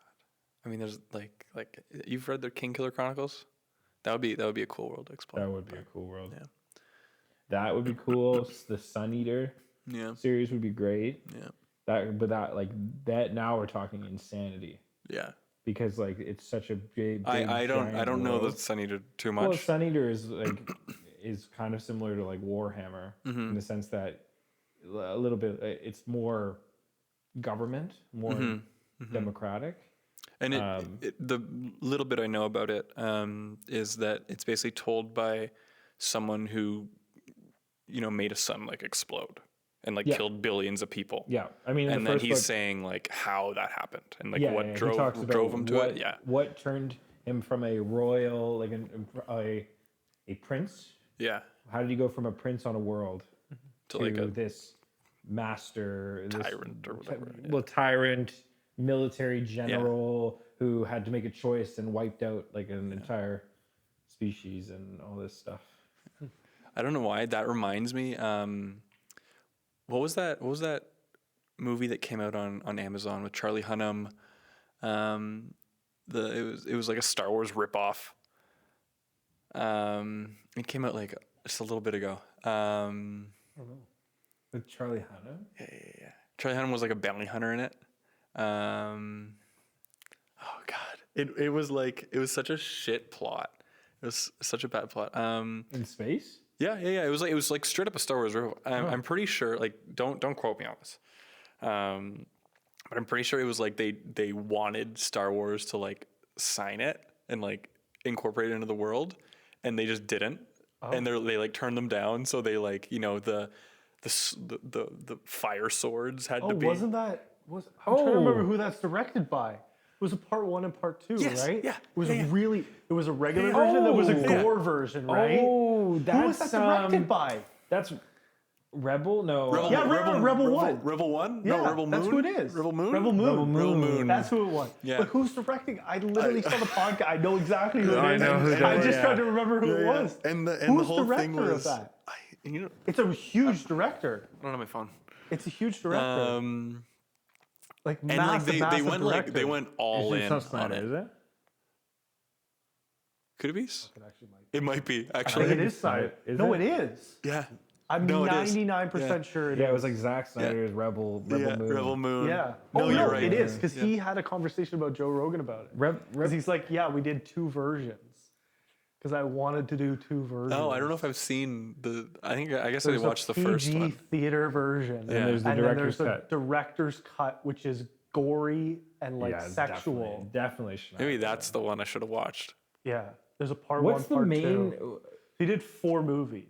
I mean, there's like you've read the King Killer Chronicles. That would be a cool world to explore. That would be a cool world. Yeah. That would be cool. The Sun Eater series would be great. Yeah. That now we're talking insanity. Yeah. Because like it's such a big I don't know world. the Sun Eater too much. Well, Sun Eater is kind of similar to like Warhammer in the sense that a little bit it's more government, more democratic. And the little bit I know about it is that it's basically told by someone who, made a sun like explode and like killed billions of people. Yeah, I mean, and then he's saying like how that happened and like what drove him to it. Yeah, what turned him from a royal, like a prince. Yeah, how did he go from a prince on a world to like a this master, tyrant or whatever? Well, tyrant. Military general who had to make a choice and wiped out like an entire species and all this stuff. I don't know why that reminds me. What was that movie that came out on Amazon with Charlie Hunnam? It was like a Star Wars ripoff. It came out like just a little bit ago. I don't know. With Charlie Hunnam? Yeah. Charlie Hunnam was like a bounty hunter in it. Oh God, it was such a shit plot. It was such a bad plot. In space? Yeah. It was like straight up a Star Wars ripoff. I'm pretty sure. Like, don't quote me on this. But I'm pretty sure it was like they wanted Star Wars to like sign it and like incorporate it into the world, and they just didn't. And they like turned them down. So they like the fire swords had to be. Wasn't that? I'm trying to remember who that's directed by. It was a part 1 and part 2, right? Yeah. It was a regular version. There was a gore version, right? Oh, that's who was that directed by? That's Rebel? No. Rebel 1. Rebel 1? Yeah, No, Rebel Moon. that's who it is. Rebel Moon? Rebel Moon. That's who it was. Yeah. But who's directing? I literally saw the podcast. I know exactly who it is. know who I that just is. tried to remember who it was. And the Who's whole director thing was. of that? I It's a huge director. don't have my phone. It's a huge director. Like And massive, like they went director. they went all in on it. Is it? Could it be? It might be I actually. think it is Snyder. No, it is. Yeah. I'm No, it is. 99% sure it is. Yeah, it was like Zack Snyder's Rebel Moon. Rebel Moon. Yeah. No, you're right. It is, because he had a conversation about Joe Rogan about it. Because he's like, yeah, we did 2 versions. Because I wanted to do 2 versions. Oh, I don't know if I've seen the. I guess I watched the first PG one. theater version. Yeah. There's the and then director's there's cut. the director's cut, which is gory and like sexual. Definitely Schneider. Maybe that's the one I should have watched. Yeah. There's a part What's 1, the part main? 2. He did 4 movies.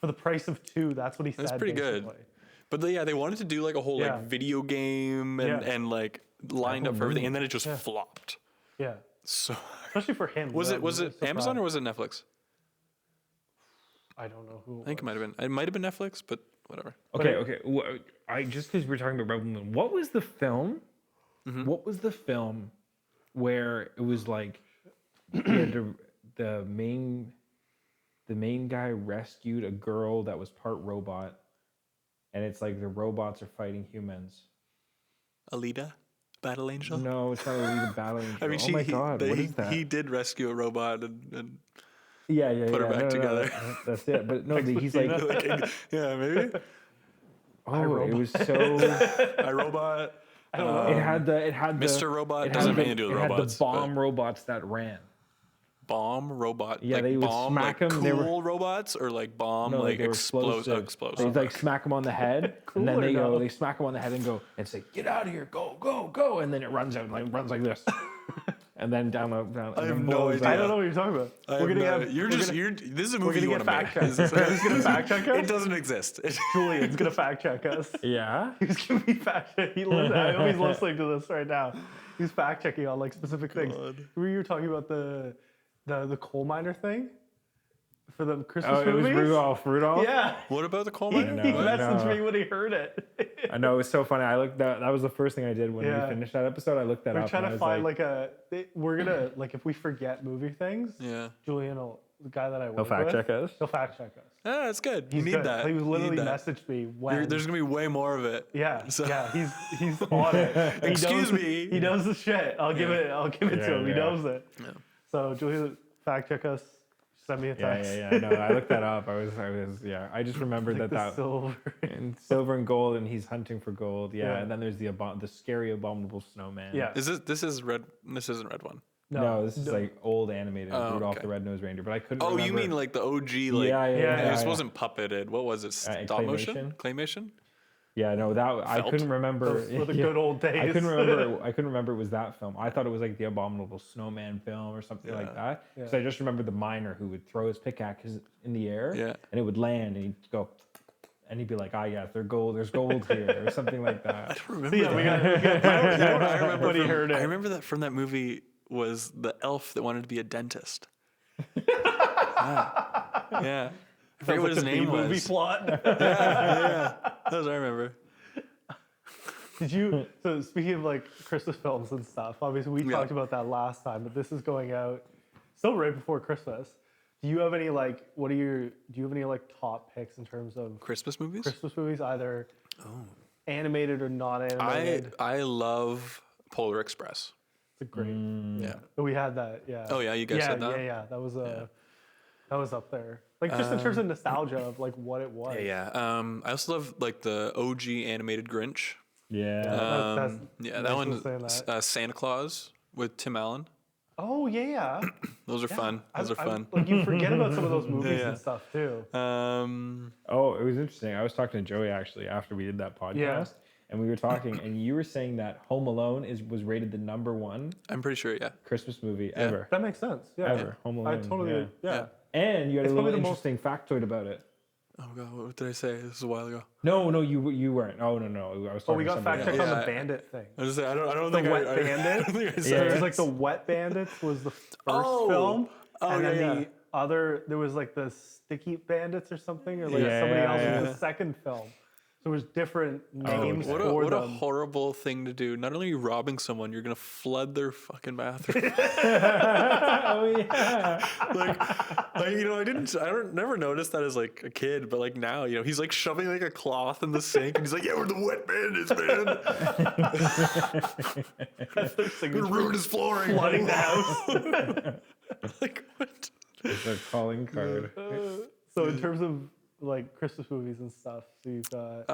For the price of 2, that's what he said. That's pretty good. basically. But they wanted to do like a whole Yeah. like video game and like lined up for everything, and then it just flopped. Yeah. So Especially for him. was though. it I'm Amazon or surprised. was it Netflix? I don't know who. I think it might have been. It might have been Netflix, but whatever. Okay. I just because we're talking about Rebel Moon, what was the film? What was the film where it was like the main guy rescued a girl that was part robot, and it's like the robots are fighting humans. Alita, Battle Angel. No, it's not really the battle angel. I mean, oh my god, what is that? He did rescue a robot and yeah, put her back together. That's it. But no, he's like, yeah, maybe. oh, it was so. iRobot. I don't know. It had the Mr. Robot it doesn't had have anything to do with it robots. had the bomb robots that ran. Bomb robot. Yeah, like they would bomb, smack like 'em, they cool were- robots or like bomb, No, like they were explosive. explosive. Explosive. They like smack him on the head, and then Cooler they go, now. they smack him on the head and go and say, "Get out of here! Go, go, go!" And then it runs out, runs like this, and then down. I have no idea. I don't know what you're talking about. This is a movie you gonna want to fact make. check. We're just gonna fact check us. It doesn't exist. Julian's gonna fact check us. Yeah. He's gonna be fact checking. I know he's listening to this right now. He's fact checking on like specific things. Remember you were talking about the coal miner thing for the Christmas Oh, it was movies? Rudolph. Yeah. What about the coal He miner? messaged know. me when he heard it. I know, it was so funny. I looked that was the first thing I did when Yeah. we finished that episode. I looked that We're up. trying and I to was find we're gonna if we forget movie things, Yeah. Julian will the guy that I work He'll fact with. check us. He'll fact check us. Ah, that's good. You He's need good. that. He You need literally that. messaged me when. There's gonna be way more of it. Yeah, So- yeah, he's on it. He Excuse knows, me. He knows the shit. I'll give it to him. He Yeah. knows it. Yeah. So Julia, fact check us. Send me a text. Yeah. No, I looked that up. I was. Yeah. I just remembered Like the that silver. and silver and gold, and he's hunting for gold. Yeah. Yeah. And then there's the scary abominable snowman. Yeah. This is red? This isn't red one. No, this is like old animated Rudolph okay. the Red-Nosed Reindeer, but I couldn't. Oh, remember. you mean like the OG? Like, yeah, This yeah. wasn't puppeted. What was it? Stop motion? Claymation? Yeah, no, that I Felt? couldn't remember. Those were the good old days. I couldn't remember it was that film. I thought it was like the Abominable Snowman film or something like that. Yeah. So I just remember the miner who would throw his pickaxe in the air, Yeah. and it would land, and he'd go, and he'd be like, "Ah, yes, there's gold here," or something like that. Remember Yeah, that? we got You know what I remember when he from- heard it. I remember that from that movie was the elf that wanted to be a dentist. Yeah. I forget what his name was. Movie plot. Yeah. That was what I remember. Did you? So speaking of like Christmas films and stuff, obviously we talked about that last time, but this is going out still right before Christmas. Do you have any like? Do you have any like top picks in terms of Christmas movies? Christmas movies, either animated or not animated? I love Polar Express. It's a great. Yeah. We had that. Yeah. Oh, yeah, you guys said that? Yeah. That was up there. Like just in terms of nostalgia of like what it was. Yeah. I also love like the OG animated Grinch. Yeah. That That was one, saying that. Santa Claus with Tim Allen. Oh yeah. Those are fun. Those are fun. Like you forget about some of those movies Yeah. and stuff too. Oh, it was interesting. I was talking to Joey actually after we did that podcast. Yeah. And we were talking, and you were saying that Home Alone was rated the #1 I'm pretty sure, yeah. Christmas movie ever. That makes sense. Yeah. Ever. Home Alone. I totally. Yeah. And you had It's a probably little the most- interesting factoid about it. Oh god, what did I say? This is a while ago. No, you weren't. Oh no, I was talking. Oh, we to got somebody fact checked else. on Yeah. the bandit thing. I was just saying, I don't The think Wet I Bandit? I don't think I So said there's it. like the Wet Bandits was the first Oh. film, Oh, and then yeah, the other there was like the Sticky Bandits or something, or like Yeah, somebody yeah, else yeah. in the second film. So there was different names What for a them. horrible thing to do. Not only are you robbing someone, you're gonna flood their fucking bathroom. Oh yeah. like you know, I never noticed that as like a kid, but like now, you know, he's like shoving like a cloth in the sink, and he's like, "Yeah, we're the Wet Bandits, man. That's their We're signature. gonna ruin his flooring." Flooding the house. Like what? It's a calling card. So in terms of like Christmas movies and stuff, so you've got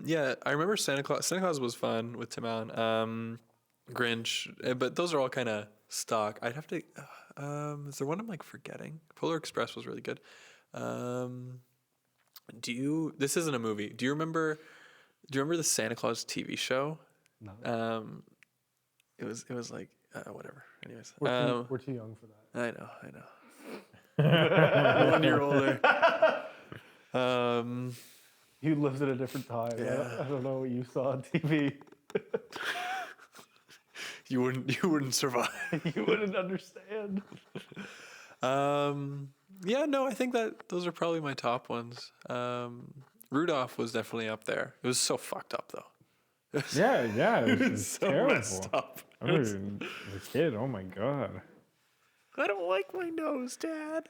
Yeah, I remember Santa Claus. Santa Claus was fun with Tim Allen. Grinch, but those are all kind of stock. I'd have to. Is there one I'm like forgetting? Polar Express was really good. This isn't a movie. Do you remember the Santa Claus TV show? no. It was like whatever. Anyways, We're too young for that. I know. 1 year older. You lived at a different time. Yeah. I don't know what you saw on TV. You wouldn't survive. You wouldn't understand. Yeah, no, I think that those are probably my top ones. Rudolph was definitely up there. It was so fucked up though. Yeah, it was So terrible. messed up. I remember as a kid. Oh my god. I don't like my nose, Dad.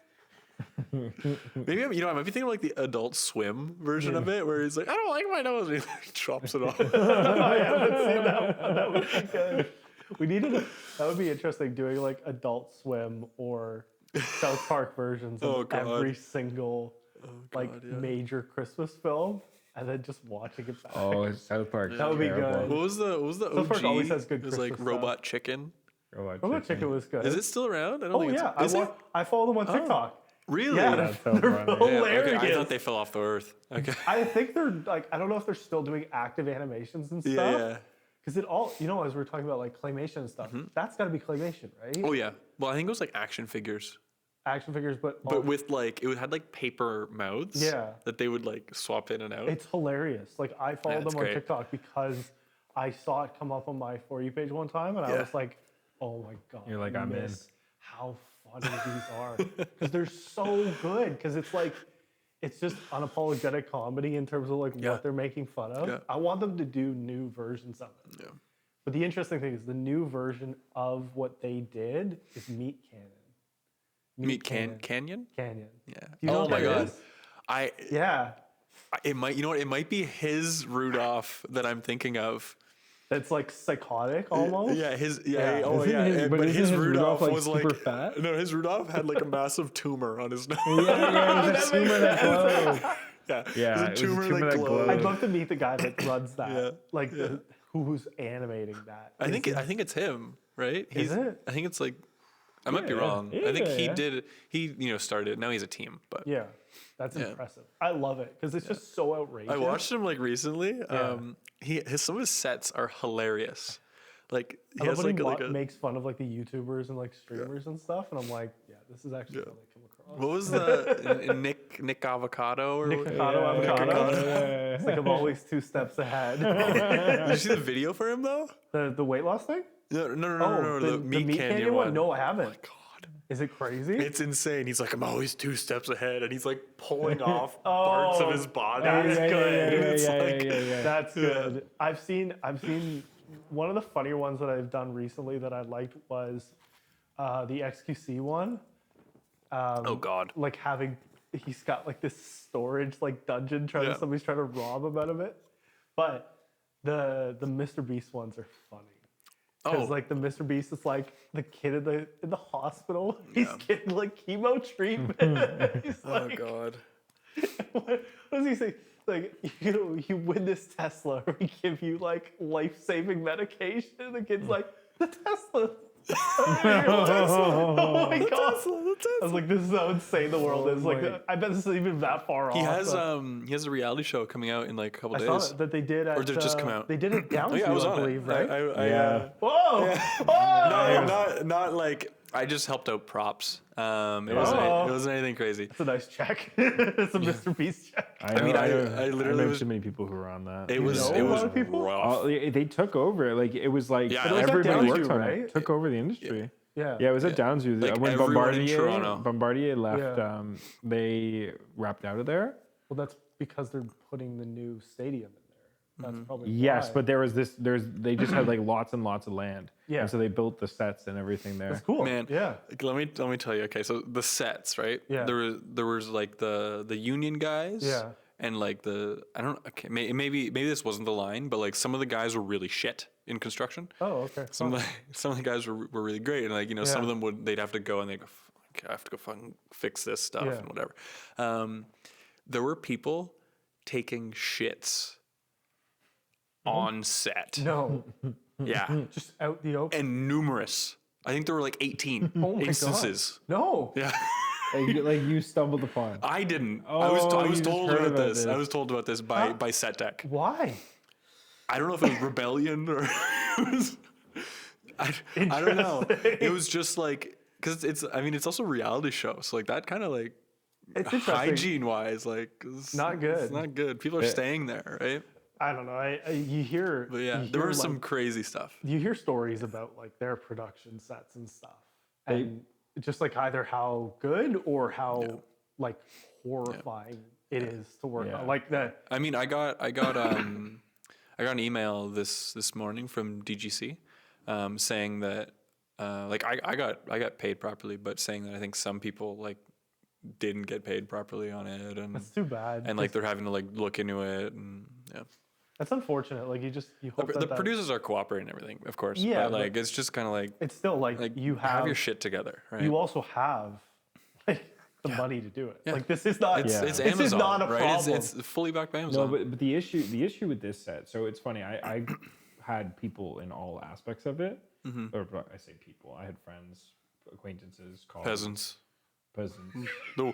Maybe I might be thinking of like the Adult Swim version of it, where he's like, "I don't like my nose," and he like chops it off. I haven't seen that one. That would be good. That would be interesting doing like Adult Swim or South Park versions of Oh, God. every single like God, yeah. major Christmas film, and then just watching it back. Oh, South Park. That would be good. What was the South Park OG? always has good It was like Christmas Robot Chicken. Robot Chicken was good. Is it still around? I don't Oh think yeah, it's. Is it? I follow them on TikTok. Really? Yeah, That's so they're funny. Yeah, hilarious. okay. I thought they fell off the earth. Okay. I think they're like, I don't know if they're still doing active animations and stuff. Yeah. Because it all, you know, as we were talking about like claymation and stuff, that's got to be claymation, right? Oh yeah. Well, I think it was like action figures, Action figures, but with like it had like paper mouths. Yeah. That they would like swap in and out. it's hilarious. Like I followed it's them on great. TikTok because I saw it come up on my For You page one time, and I Yeah. was like, oh my god, You're like, I I'm in. miss how funny these are because they're so good. Because it's like, it's just unapologetic comedy in terms of like Yeah. what they're making fun of. Yeah. I want them to do new versions of it. Yeah. But the interesting thing is the new version of what they did is meat cannon. Meet Canyon. Canyon. Yeah. You know Oh what my that god. is? I Yeah. it might, you know what? It might be his Rudolph that I'm thinking of. That's like psychotic almost. Yeah, his Yeah. oh Isn't yeah, his- but but isn't his his Rudolph Rudolph, like, was super like fat? No, his Rudolph had like a massive tumor on his nose. Yeah, it was a tumor that glowed. Yeah, Yeah, it was a tumor that glowed. I'd love to meet the guy that runs that. Yeah, Like who's animating that. I think it's him, right? Is it? I think it's like I might be Yeah. wrong. I think he Yeah. did. He started it. Now he's a team, but Yeah. That's impressive. I love it because it's just so outrageous. I watched him like recently. Some of his sets are hilarious. Like he I love has when like he a makes fun of like the YouTubers and like streamers and stuff, and I'm like, yeah, this is actually how they come across. what was the Nick Avocado or Nick what? Avocado, avocado. Yeah. It's like I'm always 2 steps ahead. Did you see the video for him though? the weight loss thing? No, the the Meat Canyon one? one. No, I haven't. God. Is it crazy? It's insane. He's like, I'm always 2 steps ahead, and he's like pulling off parts of his body. that's It's good. It's like, That's good. I've seen one of the funnier ones that I've done recently that I liked was the XQC one. oh God. Like he's got like this storage like dungeon somebody's trying to rob him out of it. But the Mr. Beast ones are funny. Because like the Mr. Beast is like the kid in the hospital. He's getting like chemo treatment. He's like, Oh God. what does he say? Like, you win this Tesla, or we give you like life-saving medication. And the kid's like, the Tesla. Oh my god! I was like, this is how insane the world is. Like, I bet this isn't even that far off. He has a reality show coming out in like a couple I days. saw that they did at, Or did it just come out? They did it down Oh yeah, I was on believe, it. right? Yeah. Whoa! Whoa! Not like I just helped out props. It wasn't anything crazy. It's a nice check. It's a Mr. Beast check. I mean, I literally know was. too many people who were on that. It was know it a was lot of people? rough. They took over. Like it was like Yeah, it was at everybody worked Downsview, on right? it. Took over the industry. Yeah. Yeah, it was at Downsview. Like When everyone in Toronto. Bombardier left, Yeah. they wrapped out of there. Well, that's because they're putting the new stadium in there. That's probably Yes, why. but they just had like lots and lots of land. Yeah. And so they built the sets and everything there. That's cool. Man, Yeah. like, let me tell you. Okay, so the sets, right? Yeah. There was like the union guys. Yeah. And like maybe this wasn't the line, but like some of the guys were really shit in construction. Oh, okay. Some of the guys were really great, and like some of Yeah. them they'd have to go and they go, I have to go fucking fix this stuff Yeah. and whatever. There were people taking shits on set. No, Yeah, just out the open. and numerous. I think there were like 18 Oh my instances. God. No. Yeah. like you stumbled upon. I didn't. I Oh, was you just told heard about about this. I this. was told about this by set tech. Why? I don't know if it was rebellion or it was, I don't know. It was just like because it's also a reality show, so like that kind of like It's interesting. hygiene wise, like it's Not good. It's not good. People are staying there, right? I don't know. You hear. But yeah, you there hear, was some like, crazy stuff. You hear stories about like their production sets and stuff, and just like either how good or how like horrifying it is to work Yeah. on. Like that. I mean, I got I got an email this morning from DGC saying that like I got paid properly, but saying that I think some people like didn't get paid properly on it, and That's too bad. and like they're having to like look into it, and yeah. That's unfortunate. Like you hope The that producers are cooperating and everything, of course. Yeah, but like it's just kind of like it's still like you have your shit together, right? You also have like the money to do it. Yeah. Like this is not. it's This Amazon, is not a right? problem. It's fully backed by No, Amazon. but the issue with this set. So it's funny. I had people in all aspects of it. Or I say people. I had friends, acquaintances, colleagues, Peasants. No.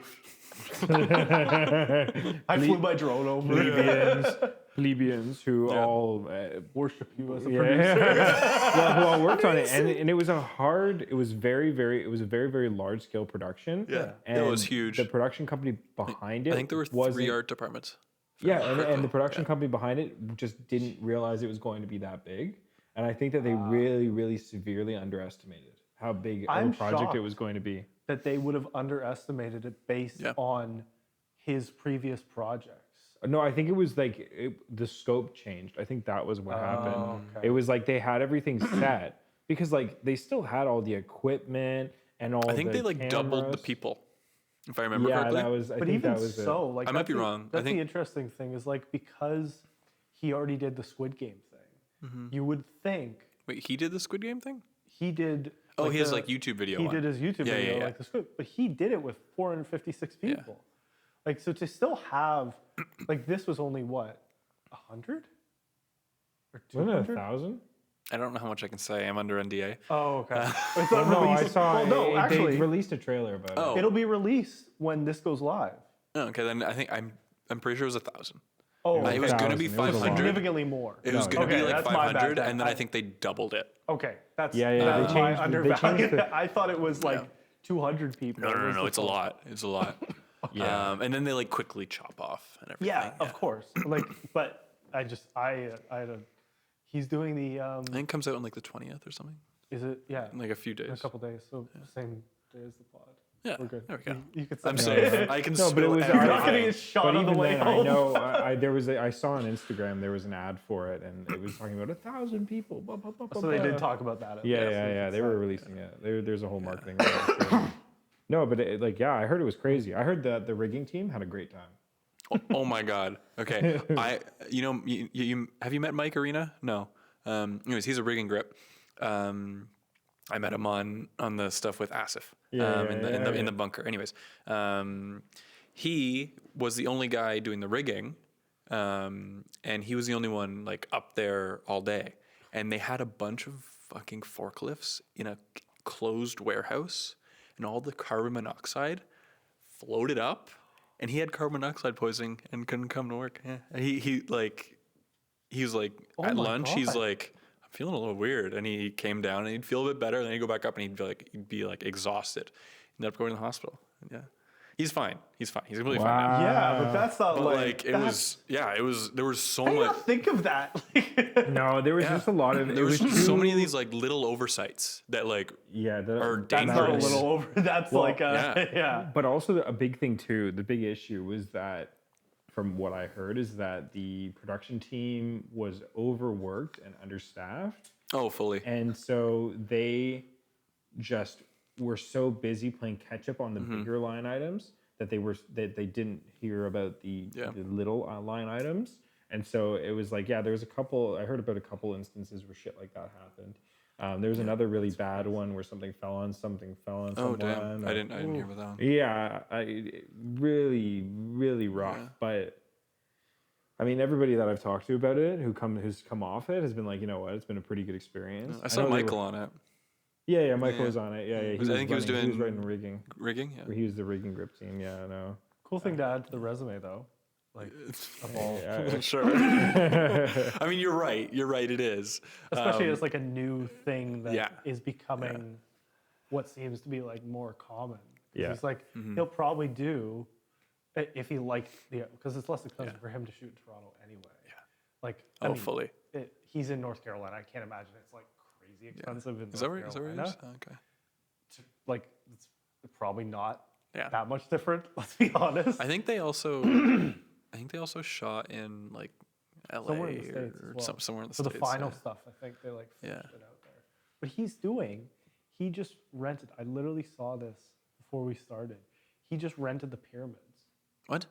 I flew my drone over. plebeians who all Worship you as a yeah, producer. who all worked on it, and it was it was a very large scale production. Yeah, and it was huge. The production company behind it, I think there were wasn't- 3 art departments. Yeah, and the production company behind it just didn't realize it was going to be that big, and I think that they really severely underestimated how big of a I'm project shocked. it was going to be. That they would have underestimated it based on his previous projects. No, I think it was like the scope changed. I think that was what happened. It was like they had everything set because like they still had all the equipment and all. I think the they like doubled the cameras. people, if I remember Yeah, correctly. that was. I But think even that was so, like I might that's be the- wrong. I That's think- the interesting thing is like because he already did the Squid Game thing, you would think Wait, he did the Squid Game thing? he did. Oh, like, his the- like YouTube video. He one. did his YouTube Yeah, video yeah, yeah. like the Squid, but he did it with 456 people. Like so to still have like this was only what 100 or Wasn't it 200? 1,000? I don't know how much I can say. I'm under NDA. Oh, okay. It's Well, not no, I released. saw. Well, no, they actually, released a trailer about Oh. it. it'll be released when this goes live. Oh, okay, then I think I'm pretty sure it was 1,000. Oh, It was okay. going to be 1,000. It was a lot. 500. Significantly more. It was No, going to be okay, like that's my bad 500, then. and then I think they doubled it. Okay, that's Yeah, yeah, that's they my changed- they undervalued. changed the- I thought it was like Yeah. 200 people. No, was the it's a total. lot. It's a lot. Yeah. And then they like quickly chop off and everything. Yeah, of course. Like, but I had a. He's doing the. I think it comes out on like the 20th or something. Is it? Yeah, In like a few days. in a couple days. So same day as the pod. Yeah, We're good. there we go. You could. I'm say safe. I can No, but it spill was You're not already- gonna everything. get shot But on the even way then, home. I know I saw on Instagram there was an ad for it, and it was talking about 1,000 people. Blah, blah, blah, blah, So they did blah. talk about that. Yeah. They were releasing it. There's a whole marketing. No, but I heard it was crazy. I heard that the rigging team had a great time. Oh my god. Okay. You have you met Mike Arena? No. Anyways, he's a rigging grip. I met him on the stuff with Asif. In the bunker. Anyways, he was the only guy doing the rigging, and he was the only one like up there all day. And they had a bunch of fucking forklifts in a closed warehouse, and all the carbon monoxide floated up, and he had carbon monoxide poisoning and couldn't come to work. Yeah. He was like Oh at my lunch, he's God. like, I'm feeling a little weird, and he came down and he'd feel a bit better, and then he'd go back up and he'd be like exhausted. He ended up going to the hospital. Yeah, he's fine. He's completely fine now. Yeah, but that's not But like. it was there was so I did much. not think of that. No, there was just a lot of. There was it so many of too- these like little oversights that like Yeah, are That's not a dangerous. little over. That's like a yeah. yeah. But also a big thing too, the big issue was that, from what I heard, is that the production team was overworked and understaffed, Oh, fully. and so they just were so busy playing catch up on the bigger line items that they didn't hear about the little line items. And so it was like, there was I heard about a couple instances where shit like that happened. There was another really bad one where something fell on someone. Oh damn! I didn't hear about that one. Yeah, really, really rough. Yeah. But I mean, everybody that I've talked to about it who's come off it has been like, you know what, it's been a pretty good experience. I saw know they Michael were- on it. Yeah, Michael Yeah. was on it. Yeah. I think he was He was doing- writing rigging. Rigging. Yeah. He was the rigging grip team. Yeah, I know. Cool thing to add to the resume though. Like of all, Sure. I mean, you're right. You're right. It is. especially as like a new thing that is Yeah. becoming what seems to be like more common. 'Cause Yeah. He's like he'll probably do if he liked because it's less expensive for him to shoot in Toronto anyway. Yeah. Like I mean, fully. He's in North Carolina. I can't imagine it's like crazy expensive in Is that North where? Is that where it Carolina. is? Okay. Like it's probably not Yeah. that much different. Let's be honest. I think they also. I think they also shot in like LA Somewhere in the States as or well. somewhere in the For States. the final yeah. stuff, I think they like finished Yeah. it out there. But he just rented. I literally saw this before we started. He just rented the pyramids What?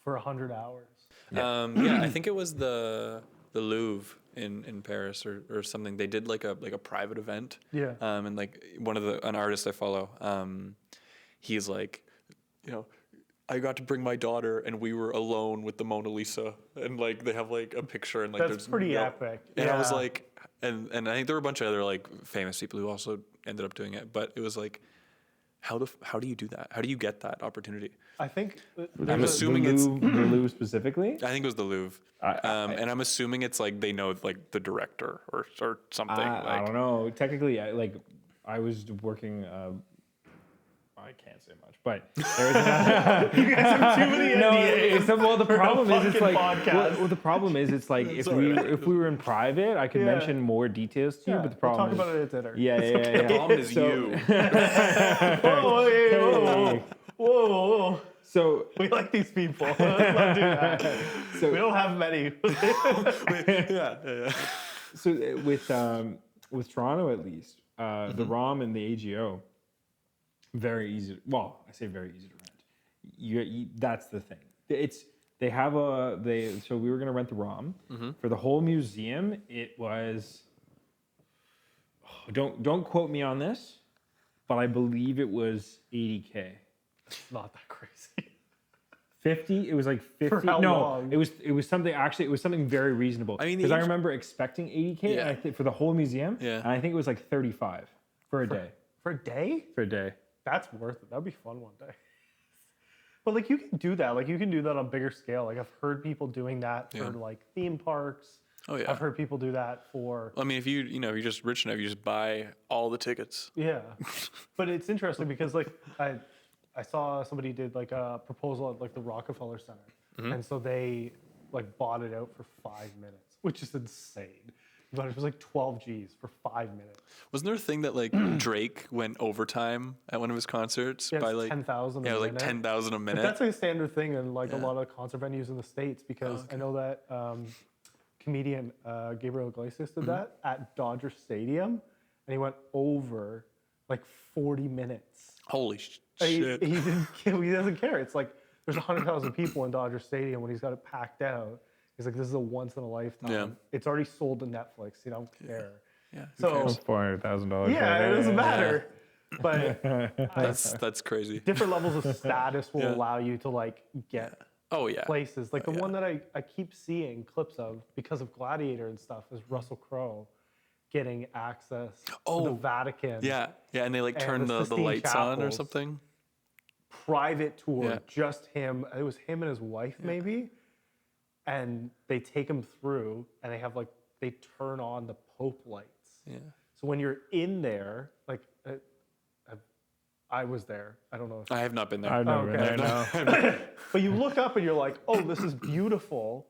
for 100 hours. I think it was the Louvre in Paris or something. They did like a private event. Yeah. And like an artist I follow, he's like, I got to bring my daughter and we were alone with the Mona Lisa, and like they have like a picture and like That's there's pretty epic. And I was Yeah. like, and I think there were a bunch of other like famous people who also ended up doing it, but it was like, how do you do that? How do you get that opportunity? I think I'm assuming it's. the Louvre specifically. I think it was the Louvre, and I'm assuming it's like they know like the director or something. I don't know. Technically, I was working. I can't say much, but there was you guys have too many NDAs. well, the problem is it's fucking like podcast. well, the problem is it's like if we were in private, I could Yeah. mention more details to you, but the we'll problem talk is about it at dinner. yeah. The problem is So- you. Whoa, hey, whoa, whoa. So We like these people. Let's not do that. So- we don't have many. yeah. with Toronto at least, the ROM and the AGO, very easy. Well, I say very easy to rent. That's the thing. So we were gonna rent the ROM for the whole museum. It was. Don't quote me on this, but I believe it was $80K. It's not that crazy. 50. It was like 50. For how long? It was something. Actually, it was something very reasonable. I mean, because I remember expecting 80K. Yeah. And I think for the whole museum. Yeah. And I think it was like 35 for a day. For a day? For a day. That's worth it. That'd be fun one day. But like you can do that. Like you can do that on bigger scale. Like I've heard people doing that for like theme parks. Oh yeah. I've heard people do that for. I mean, if you're just rich enough, you just buy all the tickets. Yeah, but it's interesting because like I saw somebody did like a proposal at like the Rockefeller Center, and so they like bought it out for 5 minutes, which is insane. But it was like 12 G's for 5 minutes. Wasn't there a thing that like Drake went overtime at one of his concerts Yeah, by it's like 10,000. Yeah, a like minute. 10,000 a But minute. that's like a standard thing in like a lot of concert venues in the States because I know that comedian Gabriel Iglesias did that at Dodger Stadium, and he went over like 40 minutes. Holy He shit! he doesn't care. It's like there's 100,000 people in Dodger Stadium when he's got it packed out. He's like, this is a once in a lifetime. Yeah. It's already sold to Netflix. You don't care. Yeah, who So cares? $400,000. yeah, it doesn't matter. But That's crazy. different levels of status will allow you to like get Oh yeah. places. Like the one that I keep seeing clips of because of Gladiator and stuff is Russell Crowe getting access to the Vatican. Yeah, yeah, and they like And turn the the Sistine lights on or Chapels. something. Private tour, Yeah. just him. It was him and his wife maybe, and they take him through, and they turn on the Pope lights. Yeah. So when you're in there, like I was there. I don't know. I have not been there. I've never been there, no. But you look up and you're like, oh, this is beautiful,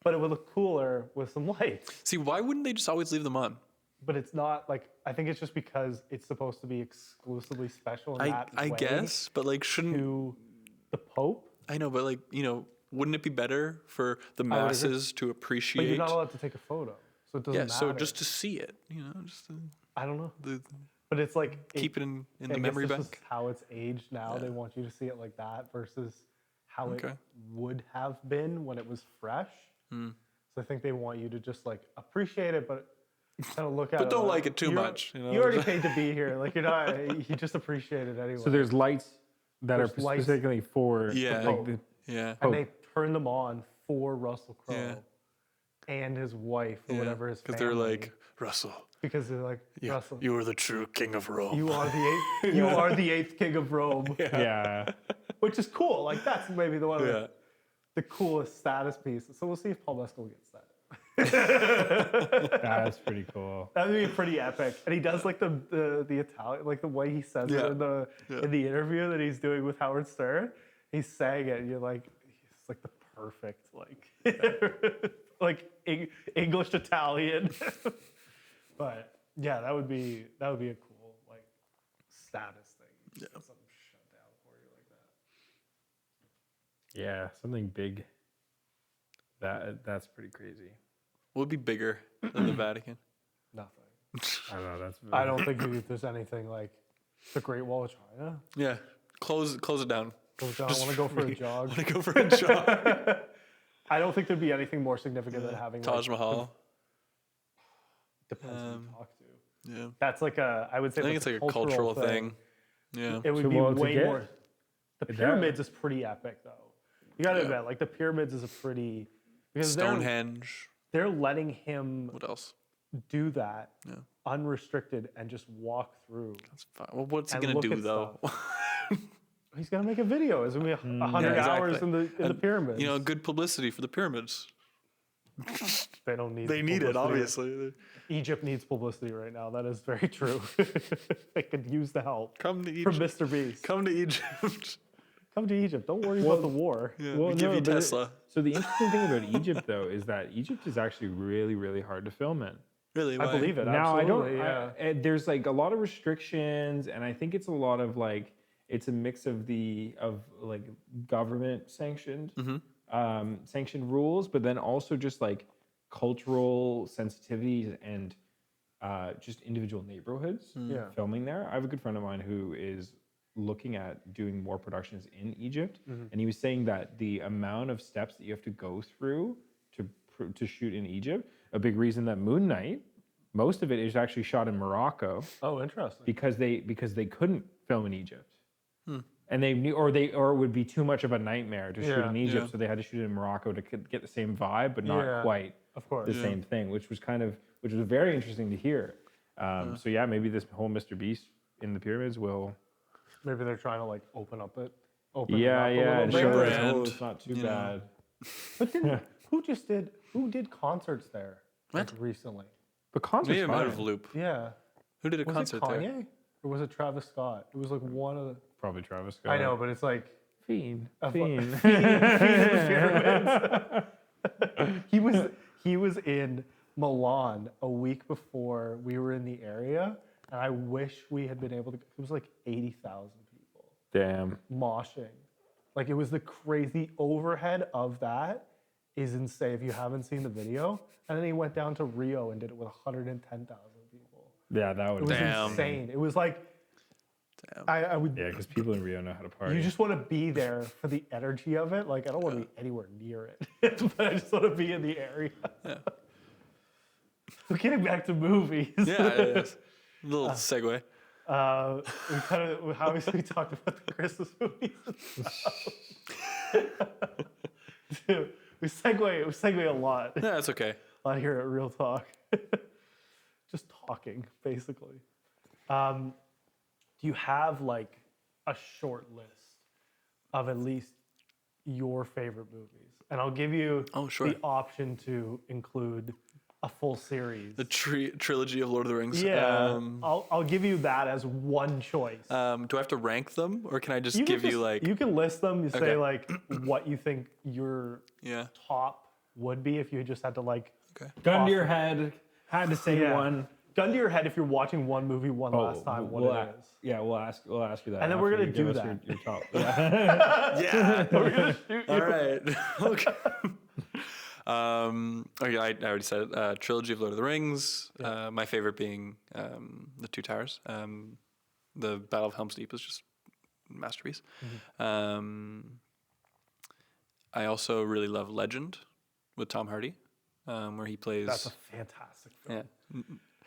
but it would look cooler with some lights. See, why wouldn't they just always leave them on? But it's not like, I think it's just because it's supposed to be exclusively special in that I way guess, but like, shouldn't to the Pope. I know? But like, wouldn't it be better for the masses to But appreciate? you're not allowed to take a photo, so it doesn't Yeah, matter. so just to see it, just to, I don't know. the, But it's like keep it in I the guess memory this is bank. how it's aged now. They want you to see it like that versus how Okay. it would have been when it was fresh. So I think they want you to just like appreciate it, but kind of look at it. But don't like it too you're- much, You already paid to be here. Like you're not. You just appreciate it anyway. So there's lights that There's are lights. specifically for Yeah. like the, Yeah. and they turn them on for Russell Crowe Yeah. and his wife or whatever his Because family. they're like, Russell, because they're like Russell. you are the true king of Rome. You are the eighth. You are the eighth king of Rome, yeah. which is cool. Like that's maybe the one of Yeah. the coolest status pieces. So we'll see if Paul Mescal gets that. That's pretty cool. That would be pretty epic. And he does like the Italian, like the way he says it in the interview that he's doing with Howard Stern. He's saying it, and you're like, he's like the perfect like English Italian. But yeah, that would be a cool like status thing. Just have something shut down for you like that. Yeah, something big. That's pretty crazy. What would be bigger than the Vatican? Nothing. I don't know. That's. I don't think there's anything like the Great Wall of China. Yeah. Close it down. I want to go for a jog. Want to go for a jog? I don't think there'd be anything more significant than having Taj like, Mahal. depends who you talk to. Yeah. That's like I would say I think it's like a cultural thing. Yeah. It would So be well, to way get- more. The pyramids is pretty epic though. You gotta admit, like the pyramids is a pretty because Stonehenge. they're letting him What else? do that unrestricted and just walk through. That's fine. Well, what's he And gonna look do at though? He's gonna make a video. It's gonna be 100 hours in the pyramids. Good publicity for the pyramids. They don't need. They need it, publicity. obviously. Egypt needs publicity right now. That is very true. They could use the help Come to from Egypt. Mr. Beast. Come to Egypt. Come to Egypt. Don't worry about the war. Yeah, Well, we give no, you but Tesla. So the interesting thing about Egypt, though, is that Egypt is actually really, really hard to film in. Really? I Why? believe it. Now I don't. Absolutely, yeah. There's like a lot of restrictions, and I think it's a lot of like it's a mix of like government sanctioned sanctioned rules, but then also just like cultural sensitivities and just individual neighborhoods Yeah. filming there. I have a good friend of mine who is looking at doing more productions in Egypt, and he was saying that the amount of steps that you have to go through to shoot in Egypt, a big reason that Moon Knight, most of it is actually shot in Morocco Oh, interesting. because they couldn't film in Egypt. And they knew, or it would be too much of a nightmare to shoot in Egypt, so they had to shoot it in Morocco to get the same vibe, but not quite of course. the same thing, which was very interesting to hear. So yeah, maybe this whole Mr. Beast in the pyramids will. Maybe they're trying to like open it up a And little bit. show brand, it's not too bad. But who did concerts there like, recently? But concerts Maybe I'm out fine. of loop. Yeah. Who did a Was concert it Kanye? there? Or was it Travis Scott? It was like one of the. Probably Travis Scott. I know, but it's like. Fiend. Fiend. He was in Milan a week before we were in the area, and I wish we had been able to. It was like 80,000 people Damn. moshing. Like it was the crazy overhead of that is insane. If you haven't seen the video, and then he went down to Rio and did it with 110,000 people. Yeah, that would. It was Damn. insane. It was like. I would. Yeah, because people in Rio know how to party. You just want to be there for the energy of it. Like I don't want to be anywhere near it, but I just want to be in the area. Yeah. We're getting back to movies. Yeah, it is. Little segue. We kind of obviously we talked about the Christmas movies. And stuff. Dude, we segue a lot. Yeah, that's okay. A lot here at Real Talk. Just talking, basically. Do you have like a short list of at least your favorite movies? And I'll give you the option to include a full series. The trilogy of Lord of the Rings. Yeah, I'll give you that as one choice. Do I have to rank them, or can I just give you like? You can list them. You say Okay. like what you think your top would be if you just had to like. Okay. Gun to your head. Had to say one. Gun to your head if you're watching one movie last time. What it is. Yeah, we'll ask you that. And then we're after gonna you do give us that. Your top. Yeah. Yeah. We're gonna shoot you. All right. Okay. Okay, I already said it. Trilogy of Lord of the Rings. My favorite being the Two Towers. The Battle of Helm's Deep is just a masterpiece. I also really love Legend with Tom Hardy, where he plays. That's a fantastic film. Yeah.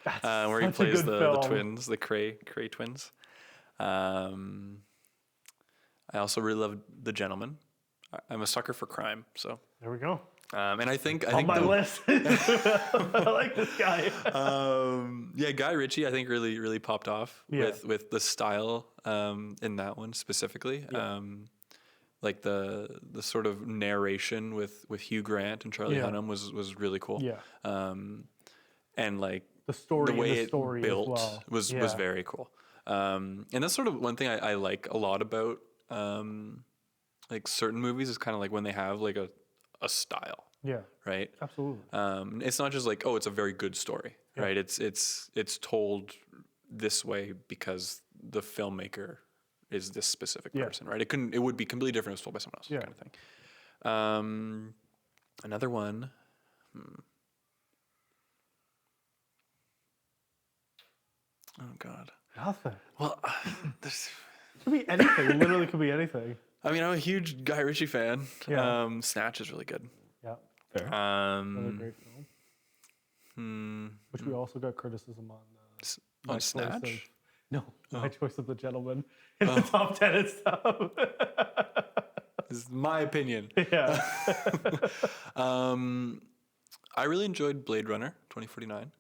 That's Where he such a plays good the film. twins, the Cray twins. I also really love The Gentleman. I'm a sucker for crime, so. There we go. And I think On my list. I like this guy. yeah, Guy Ritchie, I think really popped off with the style in that one specifically. Yeah. Like the sort of narration with Hugh Grant and Charlie Hunnam was really cool. Yeah. And like The story the way and the it story built as well. was very cool. And that's sort of one thing I like a lot about like certain movies is kind of like when they have like a style. Yeah. Right. Absolutely. It's not just like, oh, it's a very good story, right? It's told this way because the filmmaker is this specific person, right? It would be completely different if it was told by someone else, kind of thing. Another one. Oh God. Nothing. Well, there's. Could be anything. It literally could be anything. I mean, I'm a huge Guy Ritchie fan. Yeah. Snatch is really good. Yeah. Fair. Another great film. Which we also got criticism on. My On choice Snatch? of- my choice of The Gentleman in the top 10 and stuff. This is my opinion. Yeah. I really enjoyed Blade Runner 2049.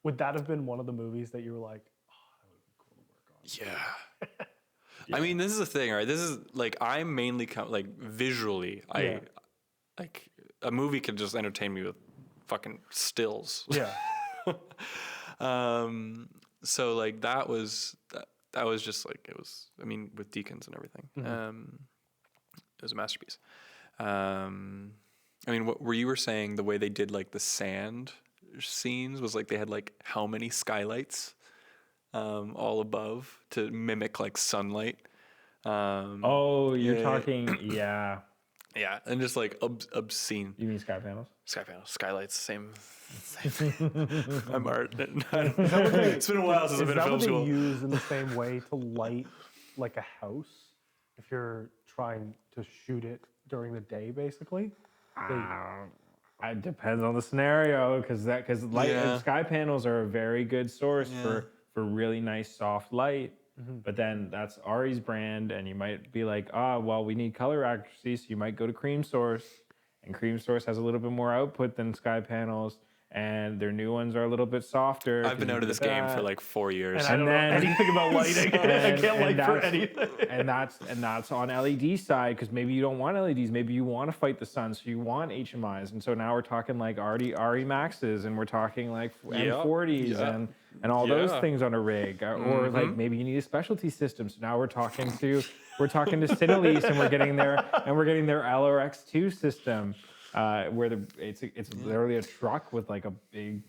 Would that have been one of the movies that you were like, oh, that would be cool to work on? Yeah. I mean, this is the thing, right? This is like I'm mainly like visually. I like a movie can just entertain me with fucking stills. Yeah. So like that was just like it was. I mean, with Deacons and everything, it was a masterpiece. I mean, what were you saying? The way they did like the sand scenes was like they had like how many skylights all above to mimic like sunlight. You're talking, yeah. Yeah, and just like obscene You mean sky panels? sky panels, skylights, same thing. I'm art. It's been a while since I've been Is to that film what they school. use in the same way to light like a house if you're trying to shoot it during the day, basically? It depends on the scenario, because light Yeah. sky panels are a very good source for really nice soft light. But then that's Ari's brand, and you might be like, well, we need color accuracy, so you might go to Cream Source, and Cream Source has a little bit more output than sky panels, and their new ones are a little bit softer. I've been out of this game for like 4 years. And I don't know anything about lighting. I can't light for anything. and that's on LED side, because maybe you don't want LEDs, maybe you want to fight the sun, so you want HMIs, and so now we're talking like RE Maxes, and we're talking like M40s and all those things on a rig, or like maybe you need a specialty system. So now we're talking to Cinelease, and we're getting their LRX2 system, where it's literally a truck with like a big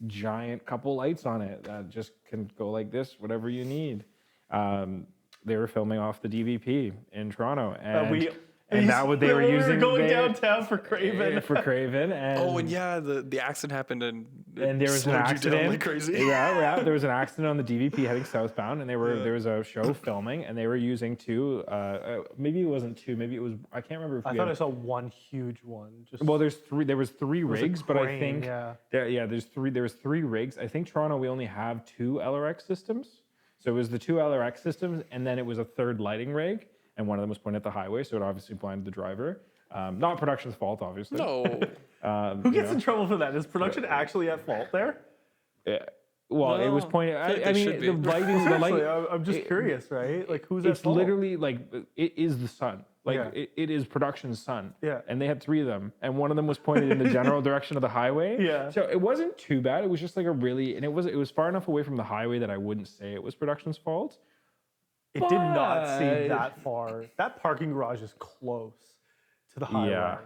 giant couple lights on it that just can go like this, whatever you need. They were filming off the DVP in Toronto, and that what they were using. We were going downtown for Craven. And the accident happened, and there was an slowed you down accident. like crazy. There was an accident on the DVP heading southbound, and there was a show filming, and they were using two. Maybe it wasn't two. Maybe it was. I can't remember. If I thought I saw one huge one. There's three. There was three rigs, but I crane, think there's three. There was three rigs. I think Toronto we only have two LRX systems. So it was the two LRX systems, and then it was a third lighting rig, and one of them was pointed at the highway, so it obviously blinded the driver. Not production's fault, obviously. No. Who gets in trouble for that? Is production actually at fault there? Well, it was pointed. I mean, should be. the lighting. Seriously, I'm just curious, right? Like, who's at It's fault? literally like it is the sun. Like Yeah. it is production's sun. Yeah. And they had three of them, and one of them was pointed in the general direction of the highway. Yeah. So it wasn't too bad. It was just like and it was far enough away from the highway that I wouldn't say it was production's fault. It did not seem But- that far. That parking garage is close to the highway. Yeah.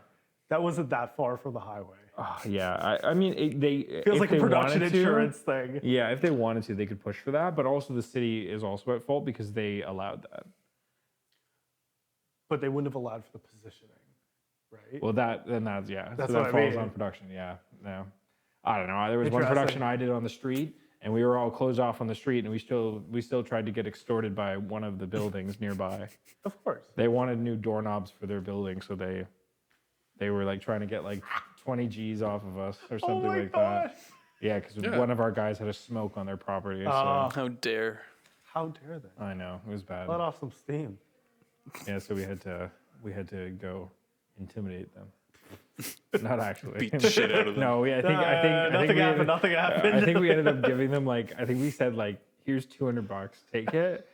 That wasn't that far from the highway. Yeah. I mean, they Feels if like a they production wanted to- insurance thing. Yeah, if they wanted to, they could push for that. But also, the city is also at fault because they allowed that. But they wouldn't have allowed for the positioning, right? Well, that's That's so what that I falls mean. on production. Yeah, no, I don't know. There was one Interesting. production I did on the street, and we were all closed off on the street, and we still tried to get extorted by one of the buildings nearby. Of course. They wanted new doorknobs for their building, so they were like trying to get like 20 G's off of us or something my like gosh. that. Yeah, because one of our guys had a smoke on their property. So How dare. How dare they? I know it was bad. Let off some steam. Yeah, so we had to go intimidate them. Not actually. Beat the shit out of them. No, I think Nothing we happened. Nothing happened. I think we ended up giving them like I think we said like here's $200. Take it,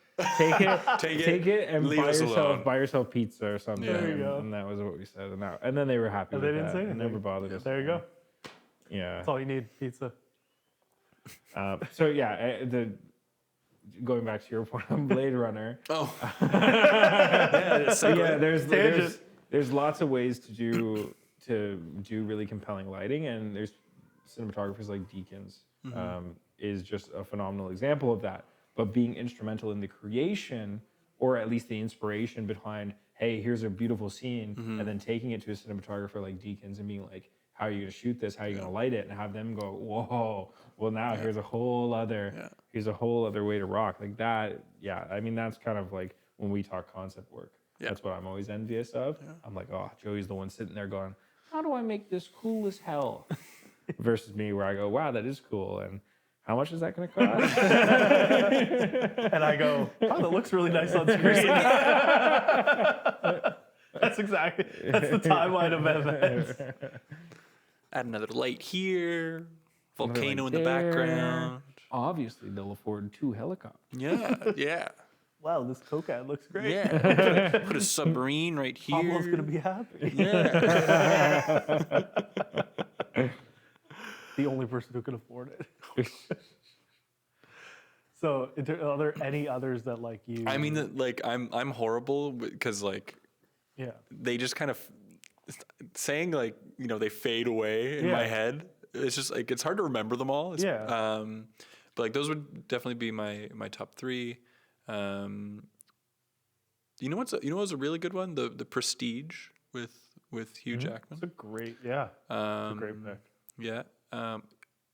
take it, and Leave us alone. buy yourself pizza or something. There you go. And that was what we said. And then they were happy. And with they didn't that. say It anything. never bothered us. There you go. Yeah. That's all you need. Pizza. So yeah, going back to your point on Blade Runner. Oh. So yeah, Tangent. there's lots of ways to do really compelling lighting, and there's cinematographers like Deakins is just a phenomenal example of that. But being instrumental in the creation, or at least the inspiration behind, hey, here's a beautiful scene, and then taking it to a cinematographer like Deakins and being like, how are you going to shoot this? How are you going to light it? And have them go, whoa, well now here's a whole other way to rock like that. Yeah, I mean that's kind of like when we talk concept work. Yeah. That's what I'm always envious of. Yeah. I'm like, oh, Joey's the one sitting there going, how do I make this cool as hell? Versus me, where I go, wow, that is cool, and how much is that going to cost? And I go, oh, that looks really nice on screen. That's the timeline of events. Add another light here. Volcano light in the there. background. Obviously, they'll afford 2 helicopters. Yeah. Wow, this coke ad looks great. Yeah. Put a submarine right here. Pablo's gonna be happy. Yeah. The only person who can afford it. So, are there any others that like you? I mean, like I'm horrible because like yeah. they just kind of saying like they fade away in my head. It's just like it's hard to remember them all. But like those would definitely be my top 3. You know what's a really good one? The Prestige with with Hugh It's Jackman. a great, it's a great pick. Yeah.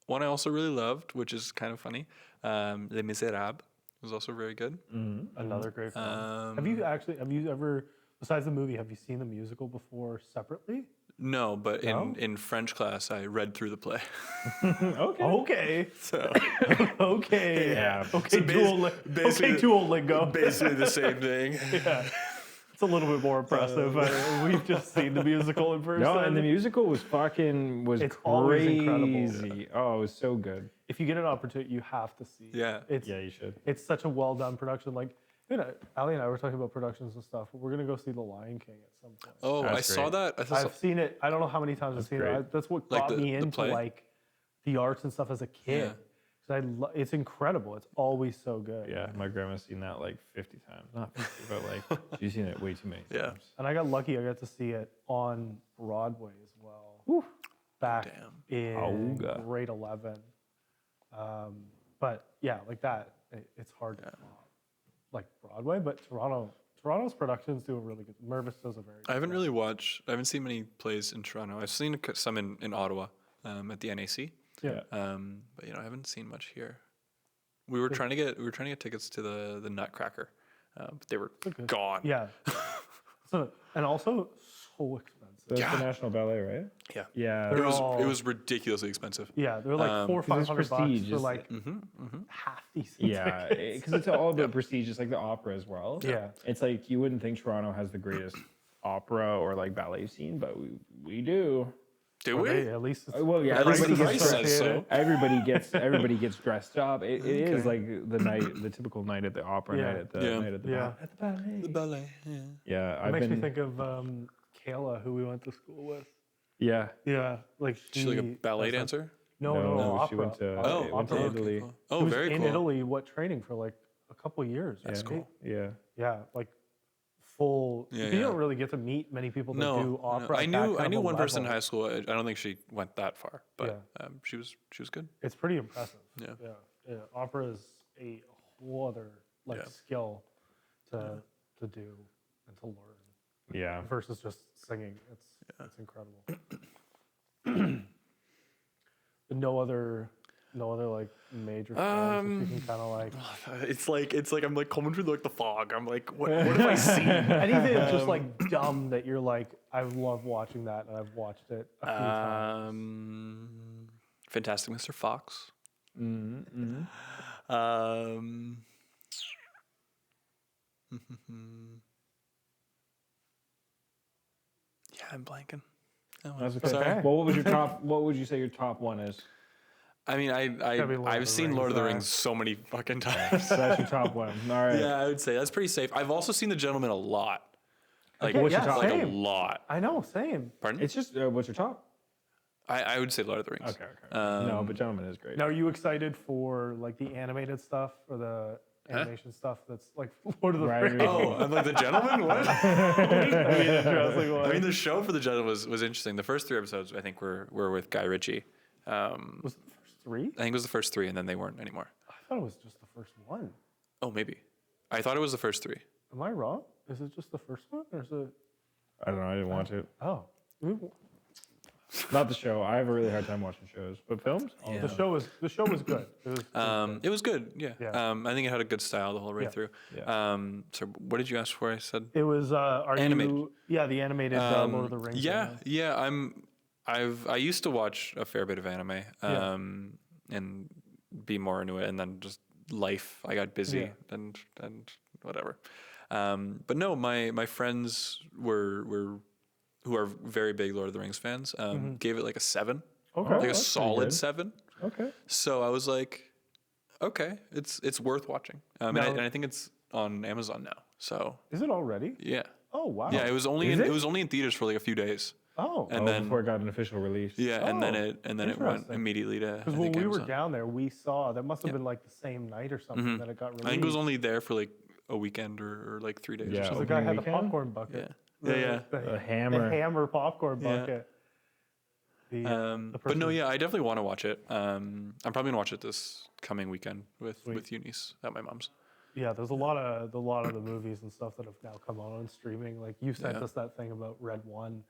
One I also really loved, which is kind of funny, Les Miserables was also very good. Another great film. Have you ever, besides the movie, have you seen the musical before separately? No, but No? in French class, I read through the play. Okay. So Okay. Yeah. Okay, basically- Duolingo. basically the same thing. Yeah. It's a little bit more impressive. We've just seen the musical in person. No, and the musical was It's always incredible. crazy. Oh, it was so good. If you get an opportunity, you have to see. Yeah. It's Yeah, you should. it's such a well done production. Like, Ali and I were talking about productions and stuff. We're gonna go see The Lion King at some point. Oh, I That's saw great. that. I thought I've seen it. I don't know how many times I've seen great. it. That's what Like got me the into play? like the arts and stuff as a kid. Yeah. 'Cause it's incredible. It's always so good. Yeah, my grandma's seen that like 50 times. Not 50, but like she's seen it way too many Yeah. times. And I got lucky. I got to see it on Broadway as well. Back in Auga. grade 11. But yeah, like that, it's hard to top, like Broadway. But Toronto's productions do a really good. Mervis does a very. I haven't really watched. I haven't seen many plays in Toronto. I've seen some in Ottawa at the NAC. Yeah. But I haven't seen much here. We were trying to get tickets to the Nutcracker, but they were gone. Yeah. And also so expensive. That's Yeah. the National Ballet, right? Yeah. Yeah. They're It all- was ridiculously expensive. Yeah, they're like $400 or $500 prestige, for it's like Mm-hmm. half decent. Yeah, tickets. because it's all about prestige, just like the opera as well. Yeah. It's like you wouldn't think Toronto has the greatest opera or like ballet scene, but we do. Do Or we? they- at least it's, Well, yeah, At least everybody the gets price dressed. says so. Everybody gets dressed up. It is like the typical night at the opera, Yeah. night at the Yeah. night at the Yeah. at the ballet. The ballet. Yeah. Yeah, it I've makes been. me think of Kayla, who we went to school with. Yeah. Yeah, like She's like a ballet does, like- dancer. No, she opera. went to Opera. Italy. Cool. She Oh, was very in cool. Italy. What training for like a couple years? That's right? cool. Yeah. Yeah, like full. Yeah, you yeah. don't really get to meet many people that No, do opera. I at that knew kind of a one person in level. high school. I don't think she went that far, but she was good. It's pretty impressive. Yeah. Yeah. Opera is a whole other like Yeah. skill to do and to learn Yeah. versus just singing. It's incredible. But no other like major films that you can kind of like. It's like I'm like coming through like the fog. I'm like, what have I seen? Anything that's just like dumb that you're like, I love watching that and I've watched it a few times. Fantastic Mr. Fox. Mm-hmm. Yeah, I'm blanking. That's okay. Sorry. Well, what was your top? What would you say your top one is? I mean, gotta be Lord of I've the seen Rings, Lord of the though. Rings so many fucking times. So that's your top one. All right. Yeah, I would say that's pretty safe. I've also seen The Gentleman a lot. Like, Okay, what's your yeah, top? like a same. lot. I know, same. Pardon? It's just what's your top? I would say Lord of the Rings. Okay. No, but Gentleman is great. Now, are you excited for like the animated stuff or the animation stuff that's like Lord of the Right. Rings? Oh, I'm like The Gentleman? What? Interesting one. I mean, the show for The Gentleman was interesting. The first 3 episodes, I think, were with Guy Ritchie. Was it the first 3? I think it was the first 3, and then they weren't anymore. I thought it was just the first one. Oh, maybe. I thought it was the first 3. Am I wrong? Is it just the first one, or is it? I don't know. I didn't watch it. Oh, Not the show. I have a really hard time watching shows, but films. Yeah. the show was good. It was good, yeah. Yeah. I think it had a good style the whole way Yeah. through. Yeah. So what did you ask for? I said It was are Animated. you? Yeah, the animated Lord of the Rings. Yeah. I used to watch a fair bit of anime, and be more into it, and then just life. I got busy and whatever. But no, my friends who are very big Lord of the Rings fans, gave it like a 7, Okay. like a that's pretty solid good. 7. Okay. So I was like, okay, it's worth watching. And Now- I think it's on Amazon now. So Is it already? yeah, Oh wow. yeah, it was only Is it it? was only in theaters for like a few days, Oh. and then before it got an official release. yeah, and then Oh, it went interesting. immediately to. I Because think when we were Amazon. down there, we saw that must have been like the same night or something that it got released. I think it was only there for like a weekend or like 3 days. Yeah. or The something. guy had the Weekend? popcorn bucket. Yeah. A hammer. The hammer popcorn Yeah. bucket. The But person- no, yeah, I definitely want to watch it. I'm probably gonna watch it this coming weekend with Eunice at my mom's. Yeah, there's a lot of the movies and stuff that have now come out on streaming. Like you sent Yeah. us that thing about Red One.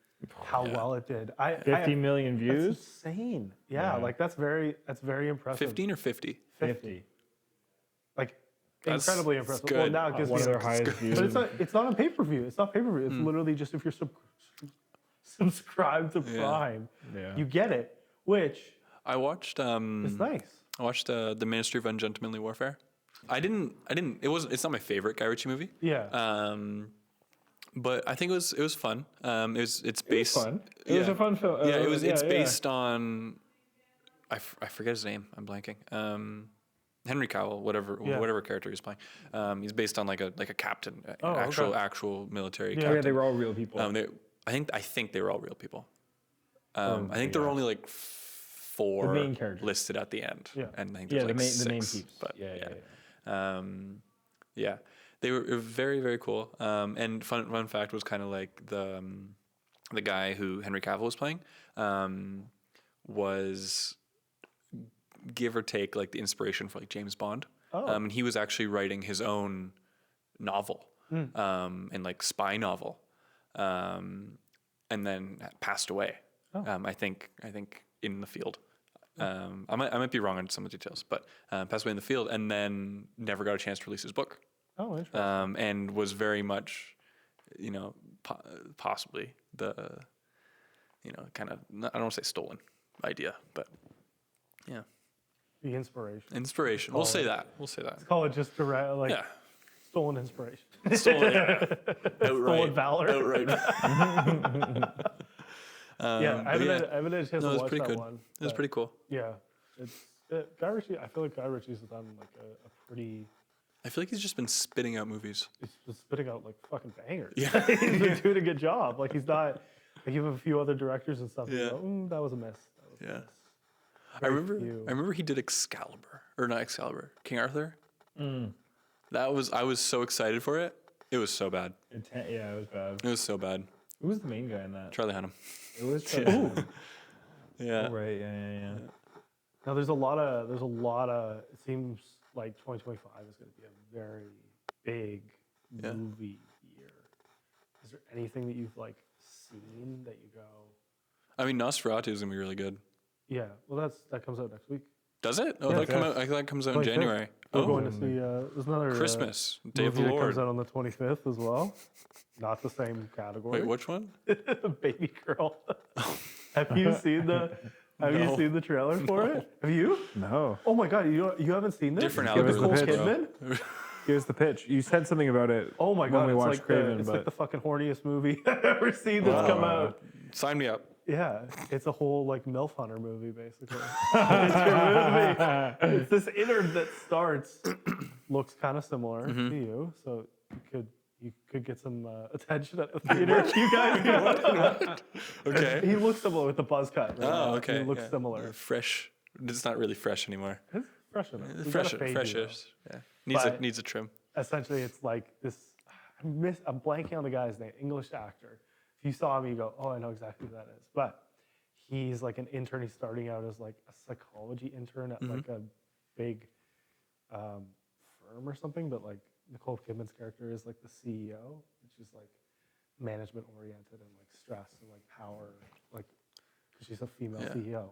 how well it did. 50 million That's views. insane. Yeah, Yeah. like that's very impressive. 15 or 50? 50. Like That's- incredibly that's impressive. good. Well, now it gives One me of their highest views. but it's not a pay-per-view. It's not pay-per-view. It's literally just if you're subscribed to Prime, Yeah. you get it, which I watched is nice. I watched the Ministry of Ungentlemanly Warfare. It's not my favorite Guy Ritchie movie. Yeah. But I think it was fun. It's based. Fun. It was a fun film. Yeah, it's based on. I forget his name. I'm blanking. Henry Cavill, whatever character he's playing. He's based on like a captain, actual military. Yeah, captain. they were all real people. I think they were all real people. I think there were only like 4 The main characters. listed at the end. Yeah. And I think there's the like main 6, the main peeps. But Yeah. yeah, they were very, very cool. And fun fact was kind of like the guy who Henry Cavill was playing was give or take like the inspiration for like James Bond. And he was actually writing his own novel and like spy novel, and then passed away. I think in the field. I might be wrong on some of the details, but passed away in the field, and then never got a chance to release his book. Oh, interesting. And was very much, possibly the, kind of, I don't want to say stolen idea, but yeah, The inspiration. inspiration. We'll say that. Call it just direct, like Yeah. stolen inspiration. Stolen, yeah. Stolen valor. Outright. Yeah, I haven't had a chance to No, it was watch pretty that good. one. It was but pretty cool. Yeah, Guy Ritchie. I feel like Guy Ritchie's done like a pretty. I feel like he's just been spitting out movies. He's just spitting out like fucking bangers. Yeah. He's been doing a good job. Like he's not. Like you have a few other directors and stuff. Yeah. You go, that was a miss. That was a Yeah. miss." I Very remember few. he did Excalibur, or not Excalibur, King Arthur. I was so excited for it. It was so bad. Yeah, it was bad. It was so bad. Who was the main guy in that? Charlie Hunnam. It was. Yeah. Oh, right. Yeah. Now there's a lot of. It seems like 2025 is going to be a very big movie year. Is there anything that you've like seen that you go? I mean, Nosferatu is gonna be really good. Yeah. Well, that comes out next week. Does it? Oh, Yeah, I thought it comes out in 25th. January. We're going to see. There's another Christmas, Day of movie the that comes Lord. out on the 25th as well. Not the same category. Wait, which one? Baby Girl. Have you seen the? Have you No. seen the trailer for it? Have you? No. Oh my god, you haven't seen this? Different With Nicole algorithms, Kidman? Here's the pitch. You said something about it. Oh my god, when we it's watched like Craven, it's but like the fucking horniest movie I've ever seen that's come out. Sign me up. Yeah, it's a whole like MILF Hunter movie basically. It's your movie. It's this intern that starts, looks kind of similar to you, so you could get some attention at the theater if you guys go. Okay. He looks similar with the buzz cut. Right? Oh, okay. He looks yeah. I'm Fresh. It's not really fresh anymore. It's fresh enough. We gotta fade you, though. Freshish. Yeah. But- Needs a trim. Essentially, it's like this. I'm blanking on the guy's name. English actor. If you saw him, you go, "Oh, I know exactly who that is." But he's like an intern. He's starting out as like a psychology intern at like a big firm or something. But like Nicole Kidman's character is like the CEO, which is like management oriented and like stress and like power, like because she's a female CEO.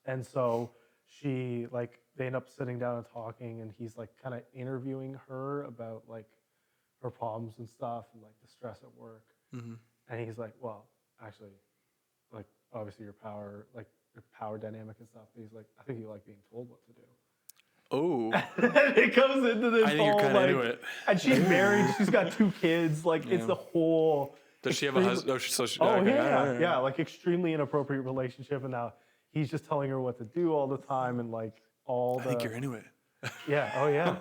And so they end up sitting down and talking, and he's like kind of interviewing her about like her problems and stuff and like the stress at work. And he's like, well, actually, like obviously your power dynamic and stuff. But he's like, I think you like being told what to do. Oh, And it goes into this I think whole you're kind of like, into it. and she's married. She's got 2 kids. Like it's the whole. Does she have a husband? Oh okay. yeah, like extremely inappropriate relationship, and now he's just telling her what to do all the time, and like all the. I think you're into it. Yeah. Oh yeah.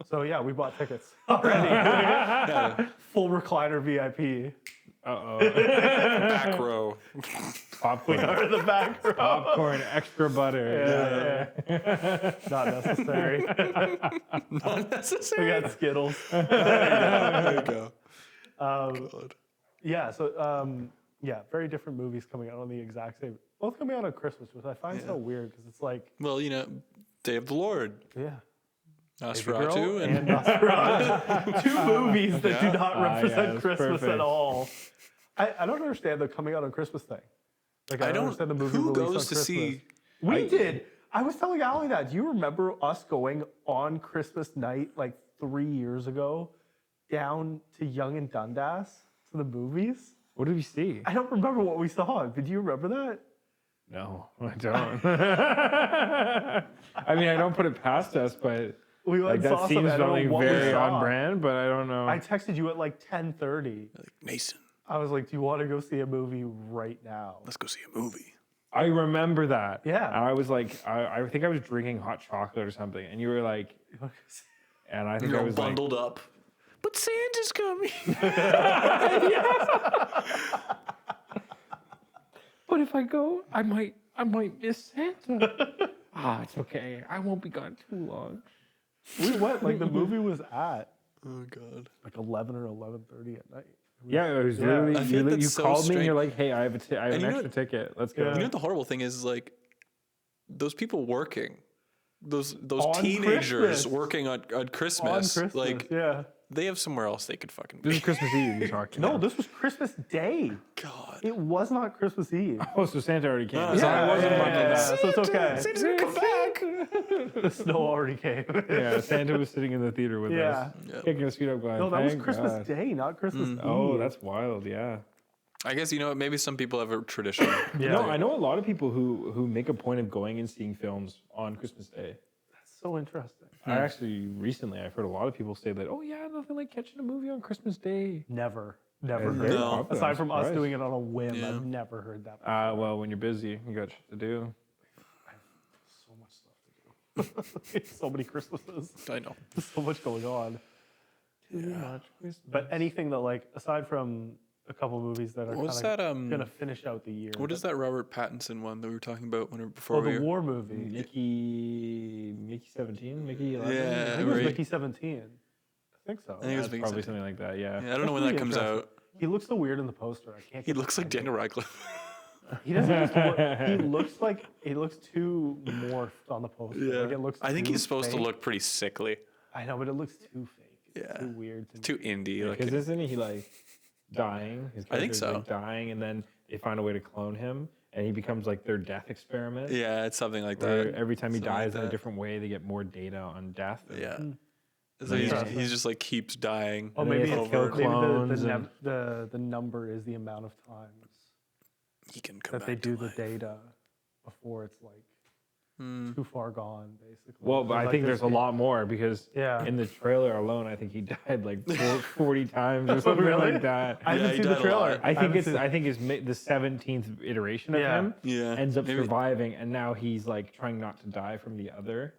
So yeah, we bought tickets already. Full recliner VIP. Back row. popcorn. Or the back row. Popcorn, extra butter. Yeah. Not necessary. Not necessary. We got Skittles. There you go. God. Yeah. So very different movies coming out on the exact same. Both coming out on Christmas, which I find so weird because it's like Well, Day of the Lord, Girl Nosferatu, and Nosferatu. 2 movies that do not represent that's Christmas perfect. at all. I don't understand the coming out on Christmas thing. Like I don't understand the movie Who release on goes to Christmas. see? We did. I was telling Allie that. Do you remember us going on Christmas night like 3 years ago down to Yonge and Dundas to the movies? What did we see? I don't remember what we saw. Did you remember that? No, I don't. I mean, I don't put it past us, but We went like and that saw something. seems I don't know something what we very saw. on brand. But I don't know. I texted you at like 10:30. Like, Nason, I was like, "Do you want to go see a movie right now?" let's go see a movie. I remember that. Yeah. And I was like, I think I was drinking hot chocolate or something, and you were like, and I think You're I all was bundled up. But Santa's coming. but if I go, I might miss Santa. It's okay. I won't be gone too long. We went like the movie was at Oh God. like 11 or 11:30 at night. Yeah, it was Yeah. literally. I feel You, that's you so called me and strange. you're like, hey, I have an And you know extra what- ticket. Let's go. Yeah. You know what the horrible thing is? Like those people working, those On teenagers Christmas. working on Christmas, On Christmas, like yeah. they have somewhere else they could fucking This be. is Christmas Eve you're talking No, about. this was Christmas Day. God. It was not Christmas Eve. Oh, so Santa already came. Yeah, So I wasn't yeah, bundled yeah, up. so it's okay. Santa's gonna come back. The snow already came. Yeah, Santa was sitting in the theater with Yeah. us. Yeah. Kicking his feet up going, No, that was "Thank Christmas God." Day, not Christmas Eve. Oh, that's wild, yeah. I guess you know what? Maybe some people have a tradition. yeah. No, I know a lot of people who make a point of going and seeing films on Christmas Day. That's so interesting. I actually recently I've heard a lot of people say that. Oh yeah, nothing like catching a movie on Christmas Day. Never It's heard very that. popular, Aside I'm from us surprised. doing it on a whim, Yeah. I've never heard that. Well, when you're busy, you got shit to do. So much stuff to do. So many Christmases. I know. There's so much going on. Too much Christmas. But anything that like, aside from a couple movies that are What was kind that? of gonna finish out the year. What is that Robert Pattinson one that we were talking about before Oh, we the were? war movie. Mickey 17, Mickey 11. I Yeah, think it was right. Mickey 17. I think so. I think it was That's Mickey probably 17. something like that. Yeah. Yeah, I don't know when That's that comes pretty out. He looks so weird in the poster. I can't. He get looks like behind Daniel Radcliffe. it. He doesn't. He looks too morphed on the poster. Like it looks. I think too he's supposed to fake. look pretty sickly. I know, but it looks too fake. It's Yeah. too weird. To Too indie. Like Because isn't he like dying? His I think character's, so. Like, dying, and then they find a way to clone him, and he becomes like their death experiment. yeah, it's something like Where that. every time he Something like dies in a that. different way, they get more data on death. Yeah. Mm. So he's just like keeps dying. Oh, And then maybe he has it's to kill maybe clones the, and- the number is the amount of times He can come that back they to do the life. data before it's like too far gone, basically. Well, but I Like think this- there's a lot more because Yeah. in the trailer alone, I think he died like 40 times or something Really? like that. I Yeah, haven't he seen the died a trailer. lot. I think haven't it's seen- the 17th iteration of Yeah. him Yeah. ends up Maybe- surviving, and now he's like trying not to die from the other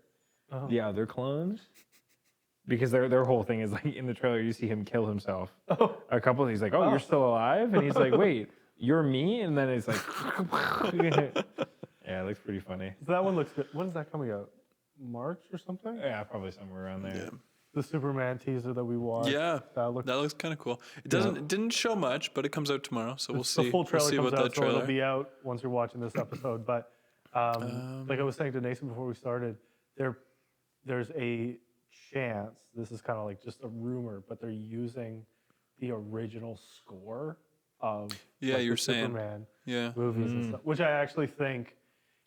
clones. Because their whole thing is like in the trailer, you see him kill himself. A couple, he's like, "Oh, you're still alive," and he's like, "Wait, you're me?" And then it's like, yeah, it looks pretty funny. So that one looks good. When is that coming out? March or something? Yeah, probably somewhere around there. Yeah. The Superman teaser that we watched. Yeah. That looks. That looks kind of cool. It didn't show much, but it comes out tomorrow, so we'll see. The full trailer we'll see comes about out, that so trailer. it'll be out once you're watching this episode. But like I was saying to Nason before we started, there's a chance, this is kind of like just a rumor, but they're using the original score of Yeah, like, you were the saying. Superman Yeah. movies and stuff, which I actually think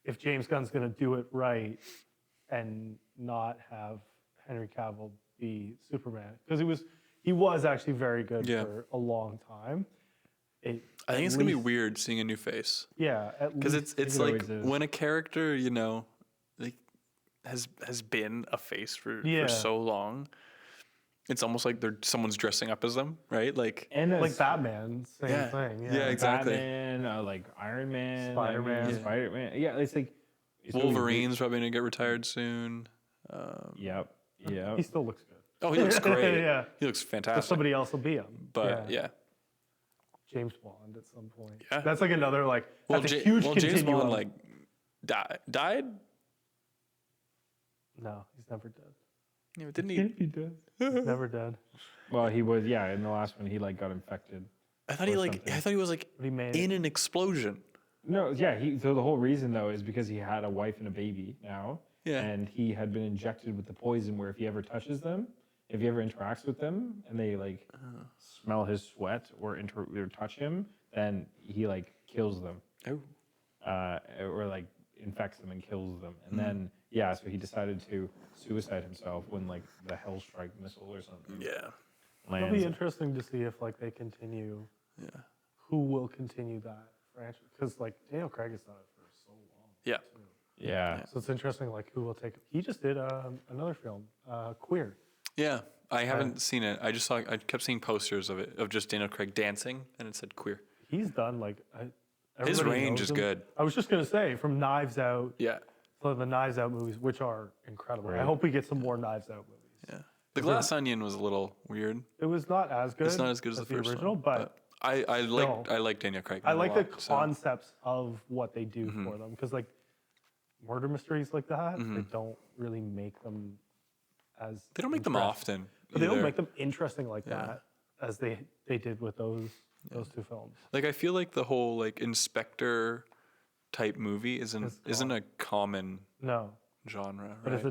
if James Gunn's going to do it right and not have Henry Cavill be Superman, because he was actually very good Yeah. for a long time. I think it's gonna be weird seeing a new face Yeah, at because least it's it like always is. when a character like has been a face Yeah. for so long. It's almost like someone's dressing up as them, right? Like And like Batman, same Yeah. thing. Yeah, exactly. Batman, like Iron Man, Spider-Man. Yeah. Spider-Man. Yeah, it's like it's really Wolverine's probably gonna get retired soon. weird. Yep. Yep. He still looks good. Oh, he looks great. Yeah. He looks But fantastic. somebody else will be him. But yeah. James Bond at some point. Yeah. That's like another like Well, that's a huge James continuum. Bond like died. No, he's never dead. Yeah, didn't he? He does. He's never dead. Well, he was. Yeah, in the last one, he like got infected. I thought he or like something. I thought he was like But he made in an explosion. No, yeah. So the whole reason though is because he had a wife and a baby now. Yeah. And he had been injected with the poison where if he ever touches them, if he ever interacts with them, and they like smell his sweat or touch him, then he like kills them, Oh. or like infects them and kills them, and then yeah, so he decided to suicide himself when like the Hellstrike missile or something Yeah. It'll be lands. interesting to see if like they continue. Yeah. Who will continue that franchise? Because like Daniel Craig has done it for so long. Yeah. too. Yeah. So it's interesting, like who will take. He just did another film, Queer. Yeah. I haven't seen it. I kept seeing posters of it, of just Daniel Craig dancing, and it said queer. He's done like. His everybody range knows is him. good. I was just gonna say, from Knives Out, Yeah. so the Knives Out movies, which are incredible. I Right. hope we get some more Knives Out movies. Yeah. The Glass Onion was a little weird. It was not as good. It's not as good as the first original, one, but I still. like Daniel Craig. I a like the lot, so- concepts of what they do Mm-hmm. for them, because like murder mysteries like that, they don't really make them as. They don't make them interesting. often. But they don't either. make them interesting like that as they did with those two films. Like I feel like the whole like inspector type movie isn't a common No, genre, right? but it's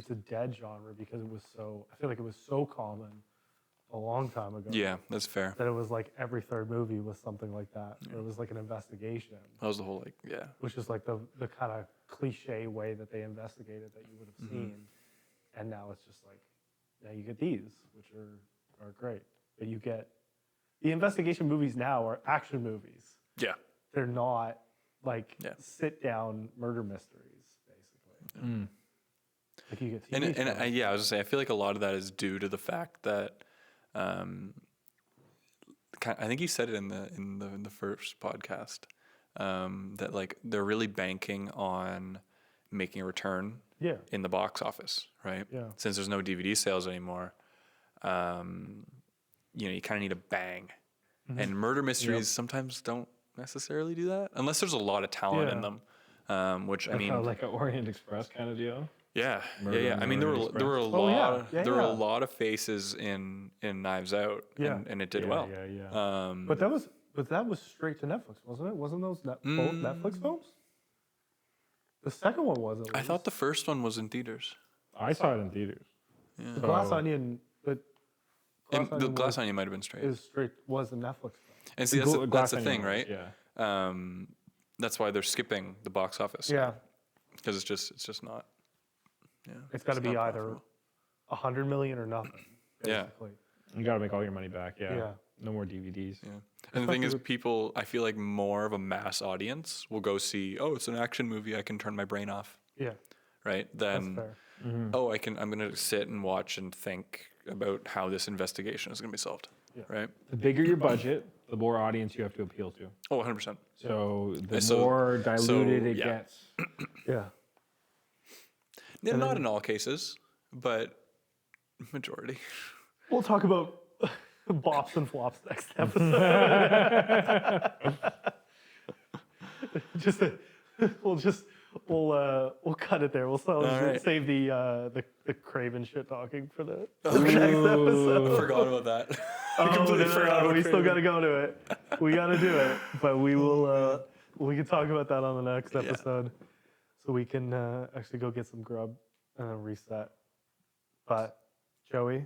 a dead genre because it was so. I feel like it was so common a long time ago. Yeah, that's fair. That it was like every third movie was something like that. Or it was like an investigation, That was the whole like which is like the kind of cliche way that they investigated that you would have seen. And now it's just like, now you get these, which are great. But you get, the investigation movies now are action movies. yeah. They're not like Yeah. sit down murder mysteries, basically. Like you get TV And shows. I was gonna say I feel like a lot of that is due to the fact that I think he said it in the first podcast that like they're really banking on making a return yeah, in the box office, right? Yeah. Since there's no DVD sales anymore, you kind of need a bang. And murder mysteries sometimes don't necessarily do that unless there's a lot of talent in Yeah. them. Which I mean, Kind of like an Orient Express kind of deal. yeah. Murder I mean, there Mystery were a Oh, lot. yeah. Yeah, there were a yeah. lot of faces in Knives Out, Yeah. and it did Yeah, well. yeah. but that was straight to Netflix, wasn't it? Wasn't those both Netflix films? The second one wasn't. I thought the first one was in theaters. I saw it in theaters. the Glass Onion, but The Glass Onion might have been straight. was a Netflix film. And see, that's Glass the Onion thing, was, right? Yeah. That's why they're skipping the box office. Yeah, Because it's just not. Yeah. it's got to be not either profitable. 100 million or nothing. Yeah. Basically. You got to make all your money back. Yeah. Yeah. No more DVDs. Yeah. And the thing is, people, I feel like more of a mass audience will go see, oh, it's an action movie. I can turn my brain off. Yeah, Right. that's Then, fair. oh, I'm going to sit and watch and think about how this investigation is going to be solved. Yeah. Right. The bigger your budget, the more audience you have to appeal to. Oh, 100%. So the So- more diluted it yeah. gets. Yeah, Yeah, not in all cases, but majority. we'll talk about bops and flops next episode. We'll cut it there. We'll right. save the Craven shit talking for the next episode. I forgot about that. Oh, completely forgot about we still Craven. got to go to it. We got to do it, but we will. We can talk about that on the next episode, so we can actually go get some grub and then reset. But Joey,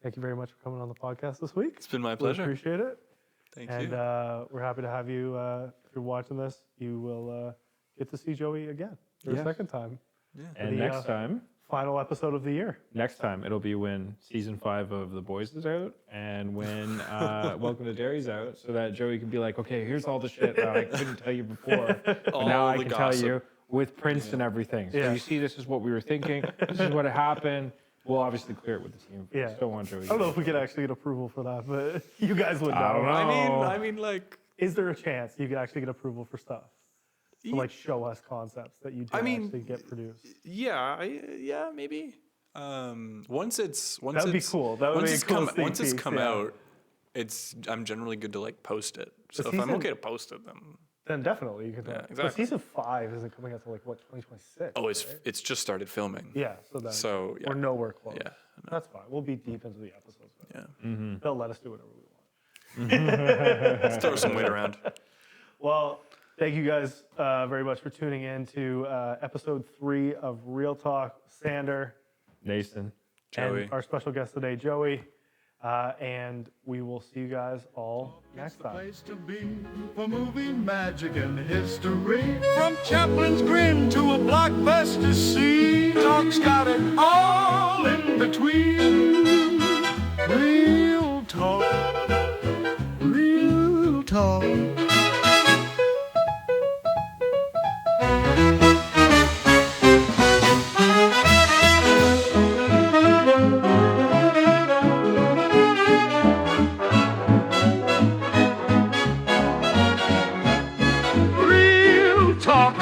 thank you very much for coming on the podcast this week. It's been my We pleasure. appreciate it, Thank and you. we're happy to have you. If you're watching this, you will get to see Joey again for Yeah. a second time. And The, next time, Final episode of the year. it'll be when season 5 of The Boys is out and when Welcome to Derry's out, so that Joey can be like, okay, here's all the shit that I couldn't tell you before. But now All I the can gossip. tell you with prints and everything. So Yeah. you see, this is what we were thinking. This is what happened. We'll obviously clear it with the team. Yeah. Still want Joey. I don't know if we could actually get approval for that, but you guys would know. I don't know. I mean, like, Is there a chance you could actually get approval for stuff? To like show us concepts that you do actually get produced. yeah, maybe. Once That would be cool. That would be a cool sneak once it's peek, come yeah. out, I'm generally good to like post it. So if I'm season- okay to post it, then Then definitely you could. Yeah, But exactly. season 5 isn't coming out till like what 2026. oh, right? it's just started filming. yeah. So then So yeah, we're nowhere close. yeah, That's fine. We'll be deep into the episodes. But yeah. They'll let us do whatever we want. Let's throw some weight around. Well, thank you guys very much for tuning in to episode 3 of Real Talk. Sander Nason. Joey. and our special guest today, Joey. And we will see you guys all next time. Place to be for movie magic and history. From Chaplin's grin to a blockbuster scene, talk's got it all in between. Real talk, real talk. Real talk.